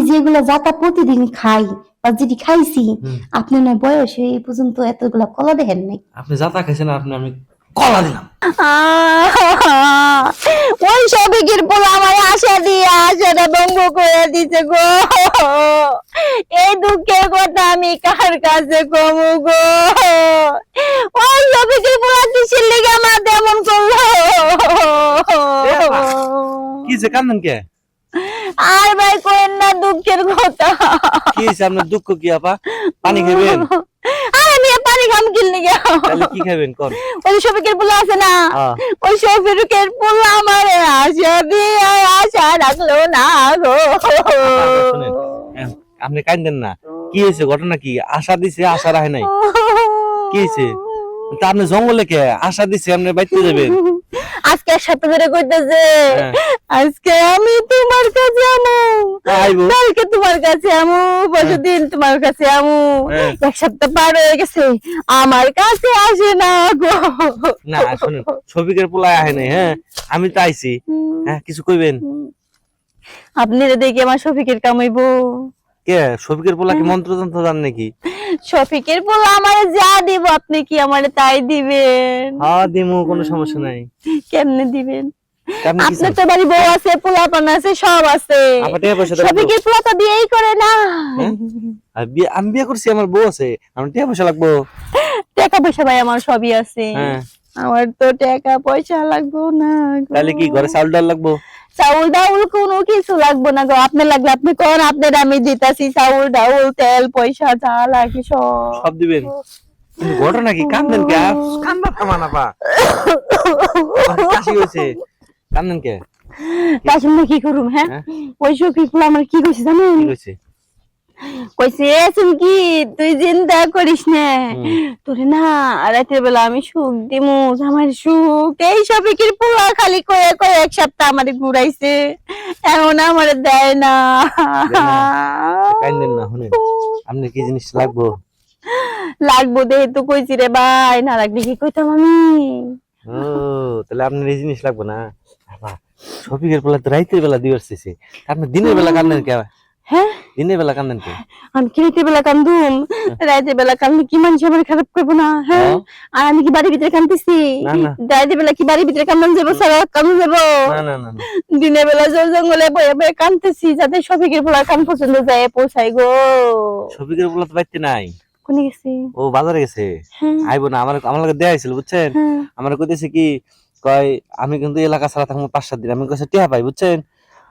যেগুলা যাতা প্রতিদিন খাই বা যেটি খাইছি, আপনি না বয়সে এই পর্যন্ত এতগুলা কলা দেখেন নাই। আপনি যাতা খাইছেন, আপনি আমি কলা দিলাম। ওই সবিকের পোলা আমার আশা দিয়ে আশাটা ভঙ্গ করে দিছে গো। এই দুঃখের কথা আমি কার কাছে কমু গো? ওই সবিকের পোলা কিসের লেগে আমার তেমন করলো? কি যে কান্দেন কে? আর ভাই কোয়েন না দুঃখের কথা। কি হইছে আপনার দুঃখ কি আপা? পানি খাবেন? আরে আমি পানি খাম কিনলে গিয়া। তাহলে কি খাবেন কোন? ওই সবিকের পোলা আছে না, ওই সবিকের পোলা আমারে আশা দিয়ে আশা রাখলো না গো। আপনি কান্দেন না, কি হয়েছে ঘটনা কি? আশা দিছে আশা রাখে নাই, কি হয়েছে? তা আপনি জঙ্গলে কে আশা দিছে আপনি বাইতে যাবেন? আজকে এক সপ্তাহ ধরে কইতেছে আজকে আমি তোমার কাছে আমু, কালকে তোমার কাছে আমু, পরশুদিন তোমার কাছে আমু। এক সপ্তাহ পার হয়ে গেছে, আমার কাছে আসে না গো। না শুনুন, শফিকের পোলা আহে নাই, হ্যাঁ আমি তো আইছি। হ্যাঁ কিছু কইবেন? আপনি দেখি আমার শফিকের কামাইবো কে? শফিকের পোলা কি মন্ত্রতন্ত্র জান নাকি? শফিকের পোলা আমারে যা দিব আপনি কি আমারে তাই দিবেন? হ্যাঁ দিমু, কোনো সমস্যা নাই। কেমনে দিবেন? আপনার তো বাড়ি বউ আছে, পোলাপান আছে, সব আছে। শফিকের পোলা তো বিয়েই করে না। আমি বিয়ে করছি, আমার বউ আছে, আমার টাকা পয়সা লাগবো। টাকা পয়সা ভাই আমার সবই আছে, আমার তো টাকা পয়সা লাগবো না। তাহলে কি ঘরে চাউল ডাল লাগবো? চাউল ডাউল কোনো কিছু লাগবো না গো, আপনি লাগলে আপনি কোন, আপনার আমি দিতাছি চাউল ডাউল তেল পয়সা যা লাগে সব দিবেন। ঘটনা কি? কান্দেন কে? কান্দা থামান আপা, কাশি হইছে, কান্দেন কে? কাশি কি করুম? হ্যাঁ ওই শফিকুল আমার কি কইছে জানেন? কি কইছে? কইছে কি তুই চিন্তা করিস না, তোরে না রাতের বেলা আমি সুখ দিমু, আমার সুখ। এই শফিকের পোলা খালি কয়ে কয়ে এক সপ্তাহ আমারে ঘুরাইছে, এখন আমারে দেয় না। কান্দেন না, শুনেন আপনি কি জিনিস লাগবো? লাগবো দেহে তো কইছি রে ভাই, না লাগলে কি কইতাম আমি? ও তাহলে আপনার এই জিনিস লাগবো না? শফিকের পোলা তো রাতের বেলা দিয়ে আসছে, আপনি দিনের বেলা কান্দেন কে? হ্যাঁ দিনের বেলা কান্দেন কে? আমি কি রাতের বেলা কান্দুম? রাতের বেলা কান্দলে কি মানুষ আমার খারাপ করবো না? হ্যাঁ আর আমি কি বাড়ির ভিতরে কান্দতেছি? রাতের বেলা কি বাড়ির ভিতরে কান্দান যাবো? সারা কান্দন যাবো? দিনের বেলা জঙ্গলে বয়ে বয়ে কান্দতেছি, যাতে শফিকের পোলা কান পছন্দ যায় পৌঁছাই গো। শফিকের পোলা তো বাড়িতে নাই, কোনে গেছে? ও বাজারে গেছে, আইবো না। আমার লগে দেয়া হইছিল বুঝছেন, আমার কইতেছে কি কয় আমি কিন্তু এলাকা ছাড়া থাকবো 5-7 দিন। আমি কইছে টিহা পাই বুঝছেন,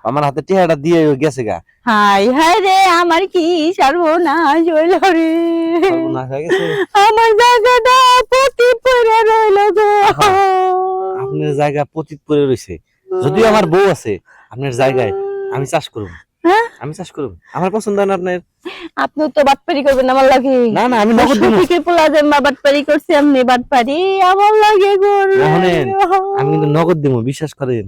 আমার হাতে টিহাটা দিয়ে গেছে গা। হাই হাই রে আমার কি সর্বনাশ হইল রে, সর্বনাশ হয়ে গেছে। আমার জায়গাটা পতিত পড়ে রইল গো। আপনার জায়গা পতিত পড়ে রইছে, যদিও আমার বউ আছে আপনার জায়গায়, আমি চাষ করব। আমি চাষ করব, আমার পছন্দ না আপনার। আপনি তো বাটপারি করবেন আমার লাগে? না না আমি নগদ দিব। শফিকের পোলা যে বাটপারি করছি, আপনি বাটপারি আমার লাগে গো। শুনেন আমি কিন্তু নগদ দিব, বিশ্বাস করেন।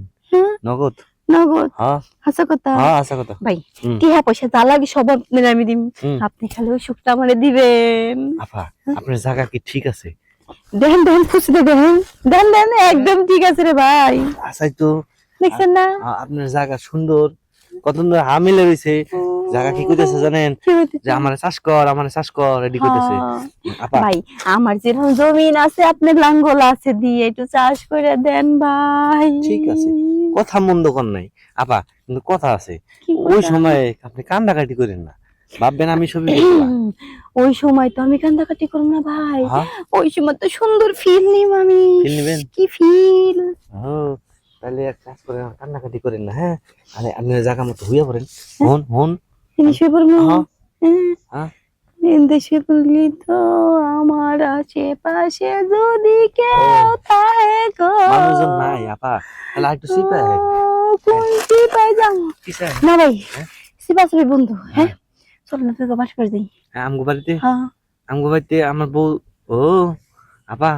নগদ নগদ? হ্যাঁ আচ্ছা কথা। হ্যাঁ আচ্ছা কথা ভাই টিহা পয়সা যা লাগে সব আপনার আমি দিম, আপনি খালি ওই সুখটা আমারে দিবেন। আপা আপনার জায়গা কি ঠিক আছে? দেখেন দেখেন খুশিতে দেখেন, দেন দেন একদম ঠিক আছে রে ভাই। আচ্ছাই তো দেখছেন না আপনার জায়গা সুন্দর, কত সুন্দর হামিলে রইছে। জায়গা কি কইতেছে জানেন? যে আমারে চাষ কর, আমারে চাষ কর রেডি কইতেছে। আপা ভাই আমার যেরকম জমিন আছে, আপনার লাঙ্গল আছে, দিয়ে একটু চাষ করে দেন ভাই। ঠিক আছে, কথা মন্দ কর নাই আপা, কিন্তু কথা আছে। ওই সময় আপনি কান্দাকাটি করেন না, ভাববেন আমি ছবি। ওই সময় তো আমি কান্দাকাটি করব না ভাই, ওই সময় তো সুন্দর ফিল নিব আমি। ফিল নেবেন? কি ফিল? তাহলে এক কাজ করেন, কান্দাকাটি করেন না। হ্যাঁ আরে আপনি জায়গা মতো হইয়া পড়েন। হন হন শুয়ে পড়বো? দেশে বললি তো আমার আশেপাশে যদি কেউ থাকে গো। মানুষজন নাই আপা, তাহলে একটু সিপাই। কোন সিপাই যাও না ভাই, সিপা সবই বন্ধু। হ্যাঁ চল না তো বাস করে যাই। আমগো বাড়িতে, আমগো বাড়িতে আমার বউ। ও আপা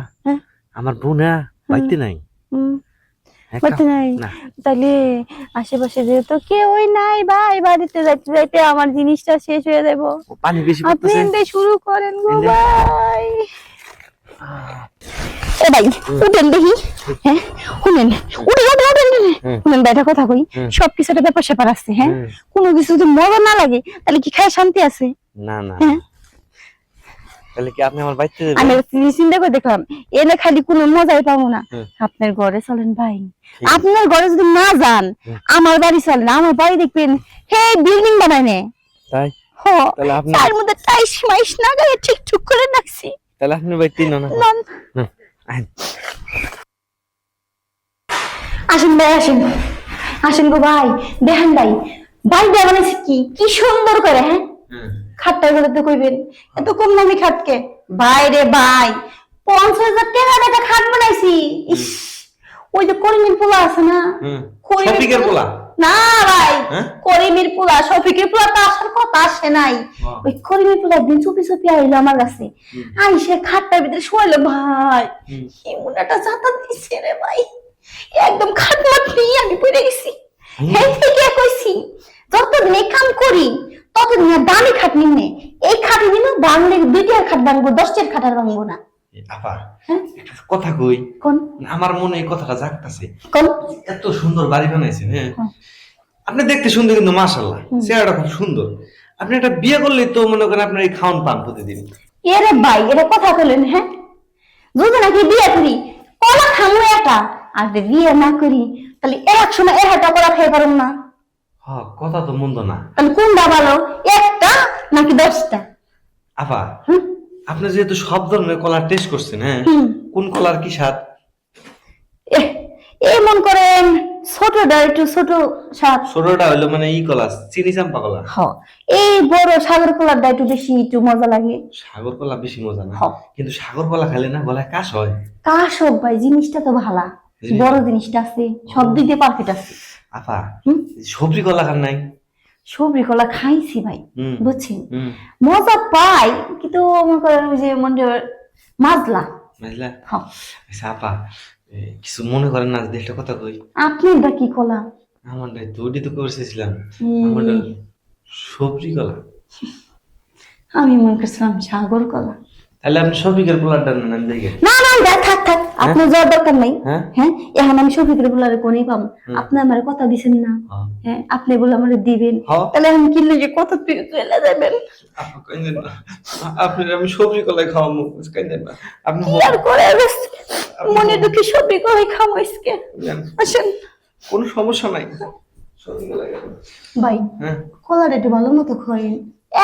আমার বউ না বাড়িতে নাই। বাড়িতে নাই? তাহলে আশেপাশে যেহেতু কেউই নাই ভাই, বাড়িতে যাইতে যাইতে আমার জিনিসটা শেষ হয়ে যাবো। পানি বেশি পড়তেছে, আপনি শুরু করেন গো ভাই। ও ভাই উঠেন দেখি, হ্যাঁ শুনেন, উঠেন উঠেন উঠেন শুনেন ভাই, একটা কথা কই, সবকিছু একটা ব্যাপার স্যাপার আছে, হ্যাঁ কোনো কিছু যদি মজা না লাগে তাহলে কি খায় শান্তি আছে? না না, হ্যাঁ তাহলে কি আপনি আমার বাইতে দেবেন? আমি চিন্তা করে দেখলাম এনে খালি কোনো মজাই পাবো না। আপনার ঘরে চলেন ভাই, আপনার ঘরে যদি না যান আমার বাড়ি চলেন, আমার বাড়ি দেখবেন হে বিল্ডিং বানায় নে। তাই? হো তাহলে আপনি তার মধ্যে টাইস মাইস না গায়ে ঠিক ঠিক করে রাখছি। তাহলে আপনি বাইতে না না আসেন ভাই আসেন, আসেন গো ভাই, দেখেন ভাই বাড়িটা বানাইছে কি কি সুন্দর করে, হ্যাঁ খাটটা গুলো তো কইবেন এত কম দামি খাটকে ভাই রে ভাই, 50,000 টাকা একটা খাট বানাইছি। ইস, ওই যে করিমের পোলা আছে না, শফিকের পোলা না ভাই, করিমের পোলা, শফিকের পোলা তো আসার কথা আসে নাই, ওই করিমের পোলা দিন চুপি চুপি আইলো আমার কাছে, আইসে খাটটার ভিতরে শোয়াইলো ভাই, এমন একটা জাতা দিছে রে ভাই, একদম খাট মাট নিয়ে আমি পড়ে গেছি। হ্যাঁ থেকে কইছি যতদিন এই কাম করি ততদিন আর দামি খাট নিমনে, এই খাটে নিমে বাংলে 2টার খাট ভাঙবো, 10টার খাট আর ভাঙবো না। আপা একটা কথা কই, কোন আমার মনে এই কথাটা জাগতাছে, কোন এত সুন্দর বাড়ি বানাইছেন, হ্যাঁ আপনি দেখতে সুন্দর কিন্তু মাশাআল্লাহ চেহারাটা খুব সুন্দর, আপনি একটা বিয়ে করলেই তো মনে করেন আপনার এই খাওন পান প্রতিদিন। এরে ভাই এটা কথা বলেন, হ্যাঁ যদি নাকি বিয়ে করি কলা খামু এটা, আর যদি বিয়ে না করি তাহলে এক সময় একটা কলা খেয়ে পারুম না। হ্যাঁ কথা তো মন্দ না, তাহলে কোনটা ভালো, একটা নাকি 10টা? আপা আপনি যেহেতু সব ধরনের কলার টেস্ট করছেন, হ্যাঁ কোন কলার কি স্বাদ? এই মন করেন ছোটটা একটু ছোট স্বাদ, ছোটটা হইলো মানে ই কলা, চিনি চাম্পা কলা। হ্যাঁ এই বড় সাগর কলাটা একটু বেশি একটু মজা লাগে। সাগর কলা বেশি মজা না, কিন্তু সাগর কলা খেলে না গলায় কাশ হয়। কাশ হোক ভাই, জিনিসটা তো ভালো, বড় জিনিসটা আছে, সব দিক দিয়ে পারফেক্ট আছে। আপা সবজি কলা খান নাই? সবজি কলা খাইছি ভাই, বুঝছেন মজা পাই, কিন্তু মনে করেন ওই যে মনে মাজলা বুঝলা। আচ্ছা আপা কিছু মনে করেন না, একটা কথা কই, আপনারটা কি কলা? আমারটা দুটি তো করতেছিলাম, আমারটা সবজি কলা। আমি মনে করছিলাম সাগর কলা। তাহলে আপনি শফিকের পোলারটা নেন দেখে। না না থাক থাক, আপনার যাওয়ার দরকার নাই। হ্যাঁ এখন আমি শফিকের পোলারে কোনই পাবো, আপনি আমার কথা দিছেন না, হ্যাঁ আপনি বলে আমার দিবেন, তাহলে আমি কিনলে যে কত চলে যাবেন। আপনি আমি সবজি কলাই খাওয়াবো, না আপনি কি আর করে মনে দুঃখে সবজি কলাই খাবো আজকে। আসেন কোনো সমস্যা নাই ভাই, কলাটা একটু ভালো মতো খাইন,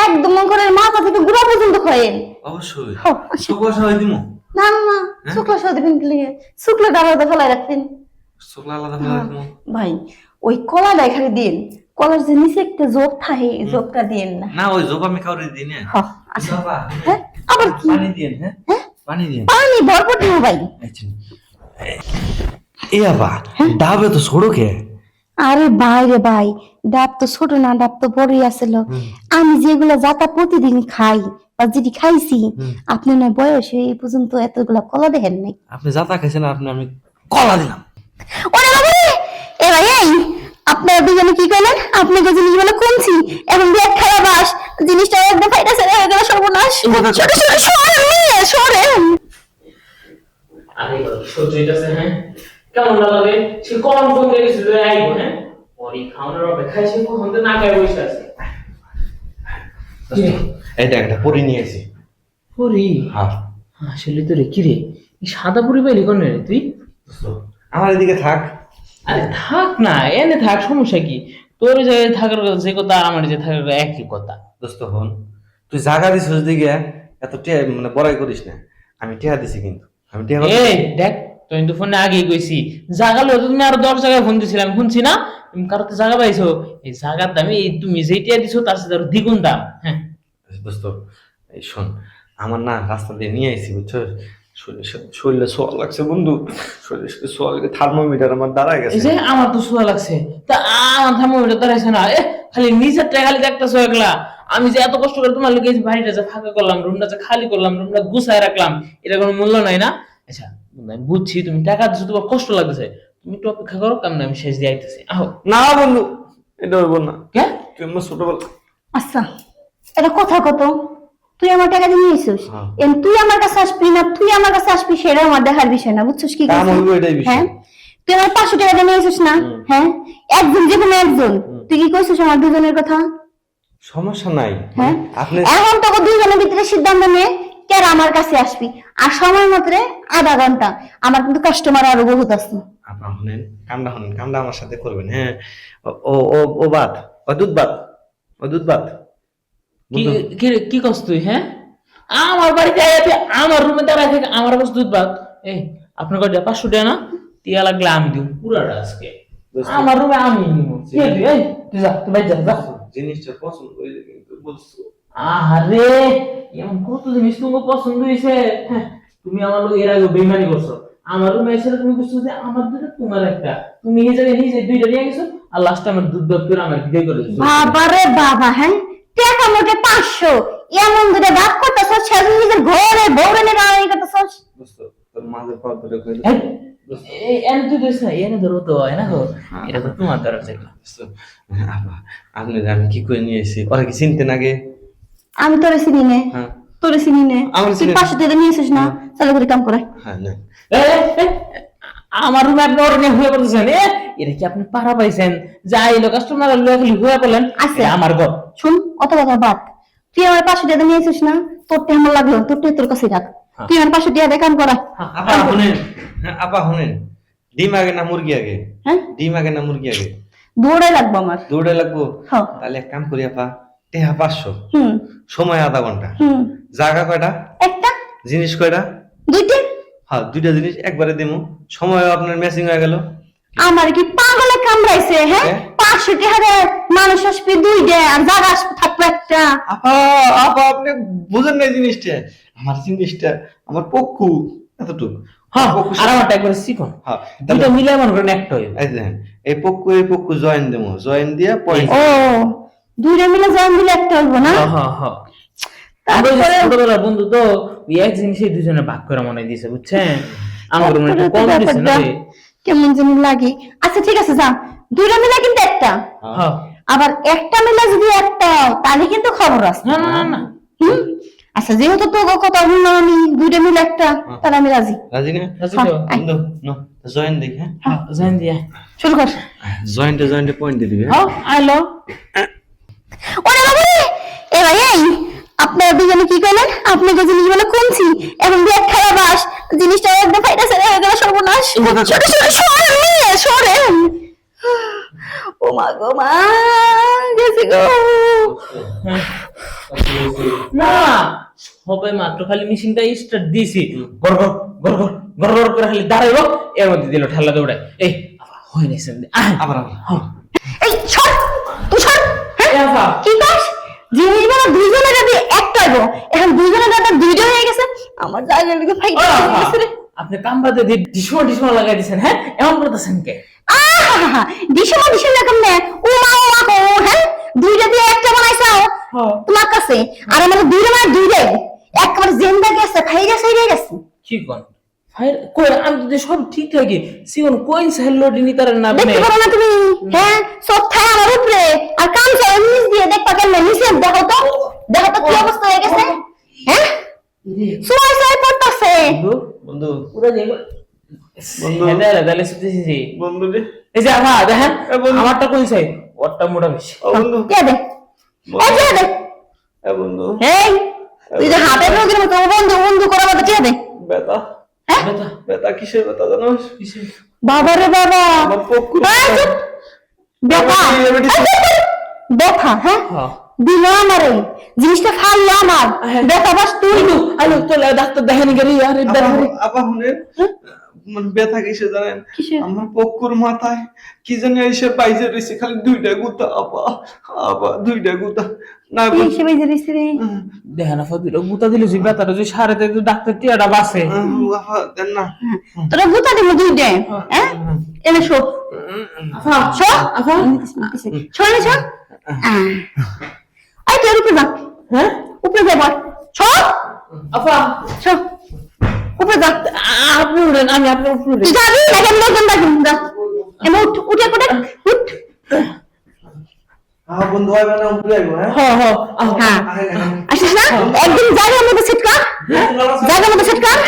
একদম করে মাথা থেকে গুড়া পর্যন্ত খাইন। অবশ্যই শুকলা সবাই দিব। না না না শুকলা সহ দিবেন, শুকলাটা আলাদা ফেলাই রাখবেন। শুকলা আলাদা ফেলাই রাখবো ভাই, ওই কলাটা এখানে দিন, কলার যে নিচে একটা জোপ থাকে জোপটা দিন না। না ওই জোপ আমি কাউরে দিই না। আচ্ছা হ্যাঁ আবার কি পানি দিন? হ্যাঁ পানি দিন, পানি ভরপুর দিব ভাই। এ বাবা ডাবে তো ছোড়ো কে? আরে ভাই রে ভাই, ডাব তো ছোট না, ডাব তো বড়ই আছিল। আমি যেগুলা যাতা প্রতিদিন খাই বা যেটি খাইছি, আপনি না বয়সে এই পর্যন্ত এতগুলা কলা দেখেন নাই। আপনি যাতা খাইছেন, আপনি আমি কলা দিলাম। ওরে বাবা রে, এ ভাই এই আপনারা দুজনে কি করলেন? আপনাকে জিনিসগুলো কমছি এখন ব্যাগ খাওয়া বাস, জিনিসটা একদম ফাইটাছে হয়ে গেল, সর্বনাশ। ছোট ছোট সরেন। আরে সত্যিটাছে, হ্যাঁ কেমন লাগে সে কোন ফোন দিয়ে গেছিল আইবো, হ্যাঁ ওই খাওয়ানোর অপেক্ষায় সে কখন তো না খায় বসে আছে। এটা একটা পরি নিয়ে এসেছি। পরি? হ্যাঁ আসলে তো রে কি রে, এই সাদা পরি পাইলি কোন রে তুই? আমার এদিকে থাক। আরে থাক না, এনে থাক, সমস্যা কি? তোর যে থাকার যে কথা আর আমার যে থাকার একই কথা। দোস্ত হন, তুই জায়গা দিছিস দিকে এত মানে বড়াই করিস না, আমি টিয়া দিছি কিন্তু আমি টিয়া। এই দেখ তুই তো ফোনে আগেই কইছি জায়গা লো, তুমি আরো 10 জায়গায় ফোন দিছিলাম, শুনছি না তুমি কারোতে জায়গা পাইছো? এই জায়গার দামে এই তুমি যেইটা দিছো তার সাথে আরো দ্বিগুণ দাম। হ্যাঁ দোস্ত এই শোন, আমার না রাস্তা দিয়ে নিয়ে আইছি বুঝছো, শরীরে সোয়া লাগছে বন্ধু, শরীরে সোয়া লাগে, থার্মোমিটার আমার দাঁড়ায় গেছে। এই যে আমার তো সোয়া লাগছে, তা আমার থার্মোমিটার দাঁড়াইছে না, খালি নিজের টাকা খালি দেখতেছো একলা। আমি যে এত কষ্ট করে তোমার লোকে বাড়িটা যে ফাঁকা করলাম, রুমটা যে খালি করলাম, রুমটা গুছায় রাখলাম, এটা কোনো মূল্য নাই না? আচ্ছা আমি বুঝছি তুমি টাকা দিচ্ছ, তোমার কষ্ট লাগতেছে, তুমি একটু অপেক্ষা করো, কেমন আমি শেষ দিয়ে আইতেছি। আহো। না বন্ধু এটা হইব না। কে? তুই আমার ছোটবেলা। আচ্ছা এটা কথা কত তুই আমার টাকা দিয়ে নিয়েছিস, হ্যাঁ। তুই আমার কাছে আসবি না তুই আমার কাছে আসবি সেটা আমার দেখার বিষয় না, বুঝছিস কি কাম করছিস? হইবো এটাই বিষয়। হ্যাঁ তুই আমার 500 টাকা দিয়ে নিয়েছিস না, হ্যাঁ একজন যে কোনো একজন, তুই কি কইছিস আমার দুজনের কথা? সমস্যা নাই, হ্যাঁ আপনি এখন তোকে দুজনের ভিতরে সিদ্ধান্ত নে কার আমার কাছে আসবি, আর সময় মাত্র আধা ঘন্টা, আমার কিন্তু কাস্টমার আরো বহুত আছে। আপা শুনেন, কামটা আমার সাথে করবেন। হ্যাঁ ও ও ও বাত ও দুধ বাত ও দুধ বাত কি কি করছ তুই? হ্যাঁ আমার বাড়িতে আইতে আমার রুমে দাঁড়ায় থেকে আমার কাছে দুধ ভাত। এই আপনার কাছে 500 টাকা না, টিয়া লাগলে আমি দিব পুরাটা আজকে। আমার রুমে আমি নিব। কি তুই? এই তুই যা, তুই বাইরে যা, যা। জিনিসটা পছন্দ হইলে কিন্তু বলছো। আরে এমন কত জিনিস তোমার পছন্দ হয়েছে। হ্যাঁ, তুমি আমার লোক এর আগে বেইমানি করছো। আমার রুমে এসে তুমি করছো যে আমার দুটো তোমার একটা, তুমি এই জায়গায় নিজে দুইটা নিয়ে গেছো আর লাস্ট আমার দুধ ভাত করে আমার বিদায় করে দিছো। বাবা রে বাবা, হ্যাঁ টাকা মোটে 500 এমন দুটো ভাগ করতেছস, সেদিন নিজের ঘরে বউরে নিয়ে রান্না করতেছস। বুঝছো তোর মাঝে পথ ধরে কইলে এই এনে তুই দিস না, এনে ধরো তো হয় না গো, এটা তো তোমার দ্বারা দেখলাম। বুঝছো আপা আপনি আমি কি করে নিয়ে এসেছি, ওরা কি চিনতেন আগে? আমি তোরে চিনি নে, হ্যাঁ তোরে চিনি নে, আমার তুই চিনি- 500 টাকা নিয়েছিস না, চালু করে কাম করে। হ্যাঁ না আমার রুমে আপনি অরণ্য হয়ে পড়তেছেন। এটা কি আপনি পাড়া পাইছেন? যাই লোক কাস্টমার খালি হয়ে পড়লেন। আছে। এটা আমার ঘর। শুন অত কথা বাদ, তুই আমার 500 টাকা নিয়েছিস না, তোরটা আমার লাগলো, তোরটা তোর কাছে রাখ, তুই আমার 500 টাকা দিয়ে কাম করা। আপা শুনেন, হ্যাঁ আপা শুনেন, ডিম আগে না মুরগি আগে? হ্যাঁ ডিম আগে না মুরগি আগে? দৌড়ে লাগবো আমার। দৌড়ে লাগবো? হ্যাঁ। তাহলে এক কাম করি আপা, টেহা 500, হুম সময় আধা ঘন্টা, হুম জায়গা কয়টা, একটা জিনিস কয়টা? দুইটা। হ্যাঁ দুইটা জিনিস একবারে দিমু, সময় আপনার ম্যাচিং হয়ে গেল। আমার কি পাগলে কামড়াইছে? হ্যাঁ হ্যাঁ? 500 টাকা মানুষ আসবে দুইটা আর জায়গা আসবে থাকবে একটা। আপা আপা আপনি বুঝেন না এই জিনিসটা, আমার জিনিসটা আমার পক্ষু এতটুকু। হ্যাঁ, পক্ষু আর আমারটা একবারে চিকন। হ্যাঁ দুটো মিলে মনে করেন একটা হয়ে। এই দেখেন, এই পক্ষু জয়েন দেবো, জয়েন দিয়া পয়েন্ট। ও দুইটা মিলে জয়েন দিলে একটা হইবো না? হ্যাঁ হ্যাঁ। আমরা ওই যে ছোটবেলার বন্ধু তো, ওই এক জিনিসে দুজনে ভাগ করে মনে দিয়েছে, বুঝছেন? আমার রুমে একটু কম দিছে না রে। কেমন জানি লাগে। আচ্ছা ঠিক আছে যা, দুইটা মিলে কিন্তু একটা, হ্যাঁ। আবার একটা মিলে যদি একটা তাহলে কিন্তু খবর আছে। না না না না। হুম আচ্ছা যেহেতু তো কথা বললাম আমি দুইটা মিলে একটা, তাহলে আমি রাজি। রাজি না? রাজি হ্যাঁ, তো? আয়। বন্ধু নো জয়েন দেখ। হ্যাঁ হ্যাঁ, জান দিয়া। শুরু কর। জয়েন্টে পয়েন্ট দিয়ে দিবি। হ্যাঁ, আইলো। ওরে বাবা রে, এ ভাই এই আপনারা দুজনে কি করলেন? আপনি যে জিনিসগুলো কমছি এখন ব্যাগ খারাপ বাস জিনিসটা একদম ফাইটা ছেড়ে হয়ে গেল, সর্বনাশ। সরেন। ও মা গো মা, গেছি গো। না, সবাই মাত্র খালি মেশিনটা স্টার্ট দিয়েছি, গর গর গর গর গর গর করে খালি দাঁড়াইলো, এর মধ্যে দিল ঠেলা দৌড়ে। এই হয় নাই সেন আবার এই সর, তুই সর। হ্যাঁ? কি কাজ? জিনিসগুলো দুইজনে যদি একটা হইব, এখন দুইজনে দাদা দুইটা হয়ে গেছে, আমার জায়গা দিকে ফাইটা হয়ে গেছে রে। আপনি কামবাদে দিয়ে ডিসমা লাগাই দিয়েছেন। হ্যাঁ, এমন করতেছেন কে? আহা ডিসমা রকম না, ও মা কো, হ্যাঁ দুইটা দিয়ে একটা বানাইছো তোমার কাছে, আর আমার দুইটা মানে দুইটাই একবার জেন্দা গেছে, খাই গেছে, হয়ে গেছে। কি কোন ফাইর কই? আমি যদি সব ঠিক থাকি সিগন কোইন সাইল লোডি নি তার না দেখতে পারো না তুমি? হ্যাঁ সব খায় আমার উপরে, আর কাম চাই নিচ দিয়ে দেখবা কেমন নিচে, দেখো তো কি অবস্থা হয়ে গেছে। হ্যাঁ সোয়াই সোয়াই পড়তাছে। বন্ধু পুরো যে বন্ধু। হেদালে দালে সুতেছি। বন্ধু রে, এই যে আপা দেখেন, আমারটা কোন সাইড, ওরটা মোটা বেশি। ও বন্ধু, কে দে এই কে দে এ বন্ধু, এই তুই যে হাতের রোগের মতো বন্ধু বন্ধু করা বাদ কে দে। ব্যথা হ্যাঁ ব্যথা কিসের ব্যথা জানোস? বাবা রে বাবা, আমার পক্ষু এই চুপ। ব্যথা ব্যথা, হ্যাঁ হ্যাঁ। দিল আমারে জিনিসটা খাইলো আমার ব্যথা, বাস তুই আলো তো ডাক্তার দেখেনি গেলি আরে আপা শুনেন, মানে ব্যথা কিসে জানেন? কিসে? আমার পক্ষুর মাথায় কি জানি এসে বাইজে রয়েছে, খালি দুইটা গুতা আপা, আপা দুইটা গুতা না কি হিসেবে জেরিস রে? দেখেন আপা দিল গুতা দিল যে ব্যথাটা যে সারেতে ডাক্তার টিয়াটা বাসে। আপা দেন না। তোরা গুতা দিমু দুই দে, হ্যাঁ এনে শো আপা শো আপা শোনে শো। আই তোর উপরে যা, হ্যাঁ উপরে যা বল, শো আপা শো উপরে যা। আপনি উঠেন, আমি আপনার উপরে তুই যাবি না কেন লোকজন ডাকুন, যা এমন উঠ, উঠে উঠ। বন্ধু দোয়াইবে না উপরে আইবো হ্যাঁ হ্যাঁ হ্যাঁ আসিস না একদিন জায়গার মতো সেট কর জায়গার মতো সেট কর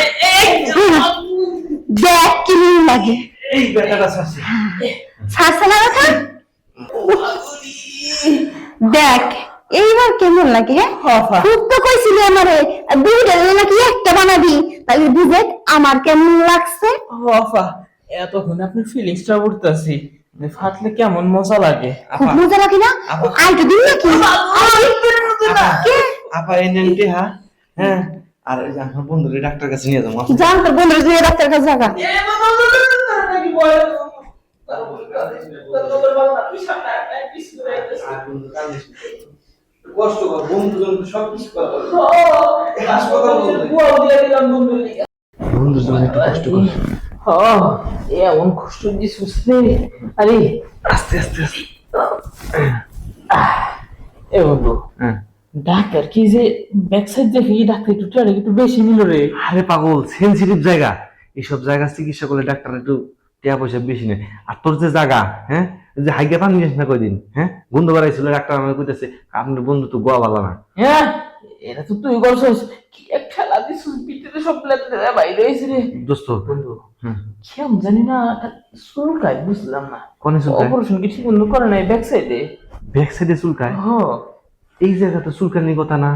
দেখ কি লাগে এই বেটাটা ছাড়ছে ছাড়ছে না কথা দেখ এইবার কেমন লাগে হ্যাঁ খুব তো কইছিলি আমারে দুইটা নাকি একটা বানাবি তাহলে বুঝে আমার কেমন লাগছে আপা এতক্ষণ আপনি ফিলিংসটা উঠতেছি ফাটলে কেমন মজা লাগে খুব মজা লাগে না আইটো দিন নাকি আপা এই নেনটি হ্যাঁ আর ওই যে আমার বন্ধুরে ডাক্তার কাছে নিয়ে যাবো যান তোর বন্ধুর দিয়ে ডাক্তার কাছে যাগা কষ্ট কর বন্ধু সব কিছু কর বন্ধুর জন্য একটু কষ্ট কর এমন কষ্ট দিছিস রে আরে আস্তে আস্তে আস্তে এ বন্ধু হ্যাঁ ডাক্তার কি যে ব্যাক সাইড দেখে ডাক্তার একটু টাকা একটু বেশি নিল রে আরে পাগল সেনসিটিভ জায়গা এইসব জায়গা চিকিৎসা করলে ডাক্তার একটু টাকা পয়সা বেশি নেয় আর তোর যে জায়গা হ্যাঁ যে হাইগা পানি নিস না কয়দিন হ্যাঁ বন্ধু বাড়াইছিল ডাক্তার আমাকে কইতেছে আপনার বন্ধু তো গোয়া ভালো না হ্যাঁ এটা তো তুই করছস কি এক খেলা দিছিস পিঠে সব প্লেটে বাইরে হইছে রে দোস্ত বন্ধু হুম কেমন জানি না চুলকায় বুঝলাম না কোন চুলকায় অপারেশন কি ঠিক মতো করে নাই ব্যাক সাইডে ব্যাক সাইডে চুলকায় এই জায়গা তো চুলকানির কথা না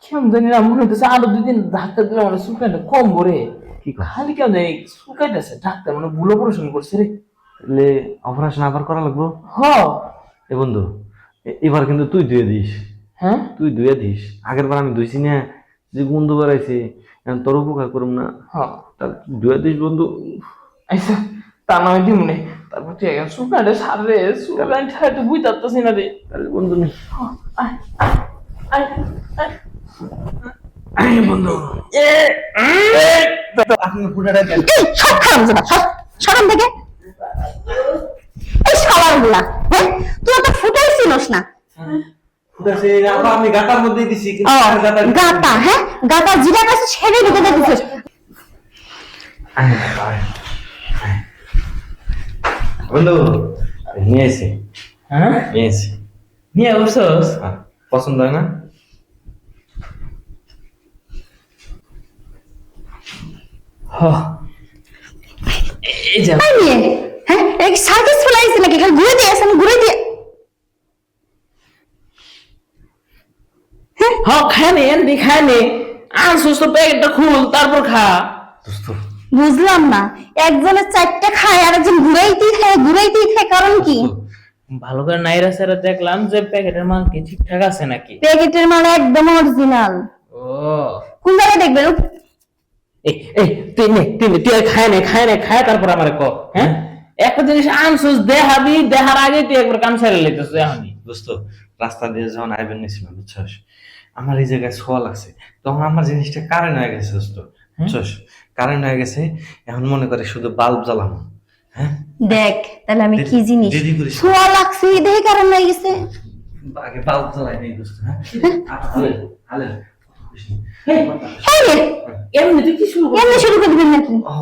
কেমন জানি না মনে হইতেছে আরো 2 দিন ডাক্তার দিলে মানে চুলকানিটা কম বরে কি কথা খালি কেমন জানি চুলকাইতেছে ডাক্তার মানে ভুল অপারেশন করছে রে তাহলে অপারেশন আবার করা লাগবো হ এ বন্ধু এবার কিন্তু তুই ধুয়ে দিস হ্যাঁ তুই ধুয়ে দিস আগের বার আমি ধুইছি না যে বন্ধু বাড়াইছে এখন তোর উপকার করুম না হ্যাঁ তাহলে ধুয়ে দিস বন্ধু আচ্ছা তা নয় দিমনে তারপর ঠিক আছে চুলকানিটা সারে চুলকানিটা একটু বুঝতে না রে তাহলে বন্ধু নেই আয় আয় আয় আরে বন্ধু আপনি পুরাটা দেন এই সব খারাপ যাবা সরম থেকে এই শালাগুলা হ্যাঁ তুই তো ফুটাইছিলস না ফুটাছে আপা আমি গাটার মধ্যে দিছি কিন্তু ও গাটা গাটা হ্যাঁ গাটা জিরা কাছে ছেড়ে দিতে দিছিস বন্ধু নিয়ে এসে হ্যাঁ নিয়ে এসে নিয়ে বসছস পছন্দ হয় না এই যে তাই নিয়ে হ্যাঁ এই সার্ভিস ফলাইছে নাকি খালি ঘুরে দিয়ে আসেন ঘুরে দিয়ে হ্যাঁ খায় নে আনছিস তো প্যাকেটটা খুল তারপর খা দোস্ত বুঝলাম না একজনের 4টা খায় আর একজন ঘুরাইতেই খায় কারণ কি ভালো করে নাইরা স্যার দেখলাম যে প্যাকেটের মাল কি ঠিকঠাক আছে নাকি প্যাকেটের মাল একদম অরিজিনাল ও কোন জায়গায় দেখবেন এই তুই খায় তারপর আমারে ক হ্যাঁ একটা জিনিস আনছিস দেহার আগে তুই একবার কাম ছেড়ে লইতেছিস এখনই দোস্ত রাস্তা দিয়ে যখন আইবেন নিছিলাম বুঝছস আমার এই জায়গায় ছোঁয়া লাগছে তখন আমার জিনিসটা কারেন্ট হয়ে গেছে দোস্ত বুঝছস কারেন্ট হয়ে গেছে এখন মনে করে শুধু বাল্ব জ্বালানো হ্যাঁ দেখ তাহলে আমি কি জিনিস দেরি করিস না। ছোঁয়া লাগছে দেখে কারণ হয়ে গেছে আগে বাল্ব জ্বালাই নেই দোস্ত হ্যাঁ হালে হালে এই রে, এমনি তুই কি শুরু এমনি শুরু করে দিবেন নাকি ও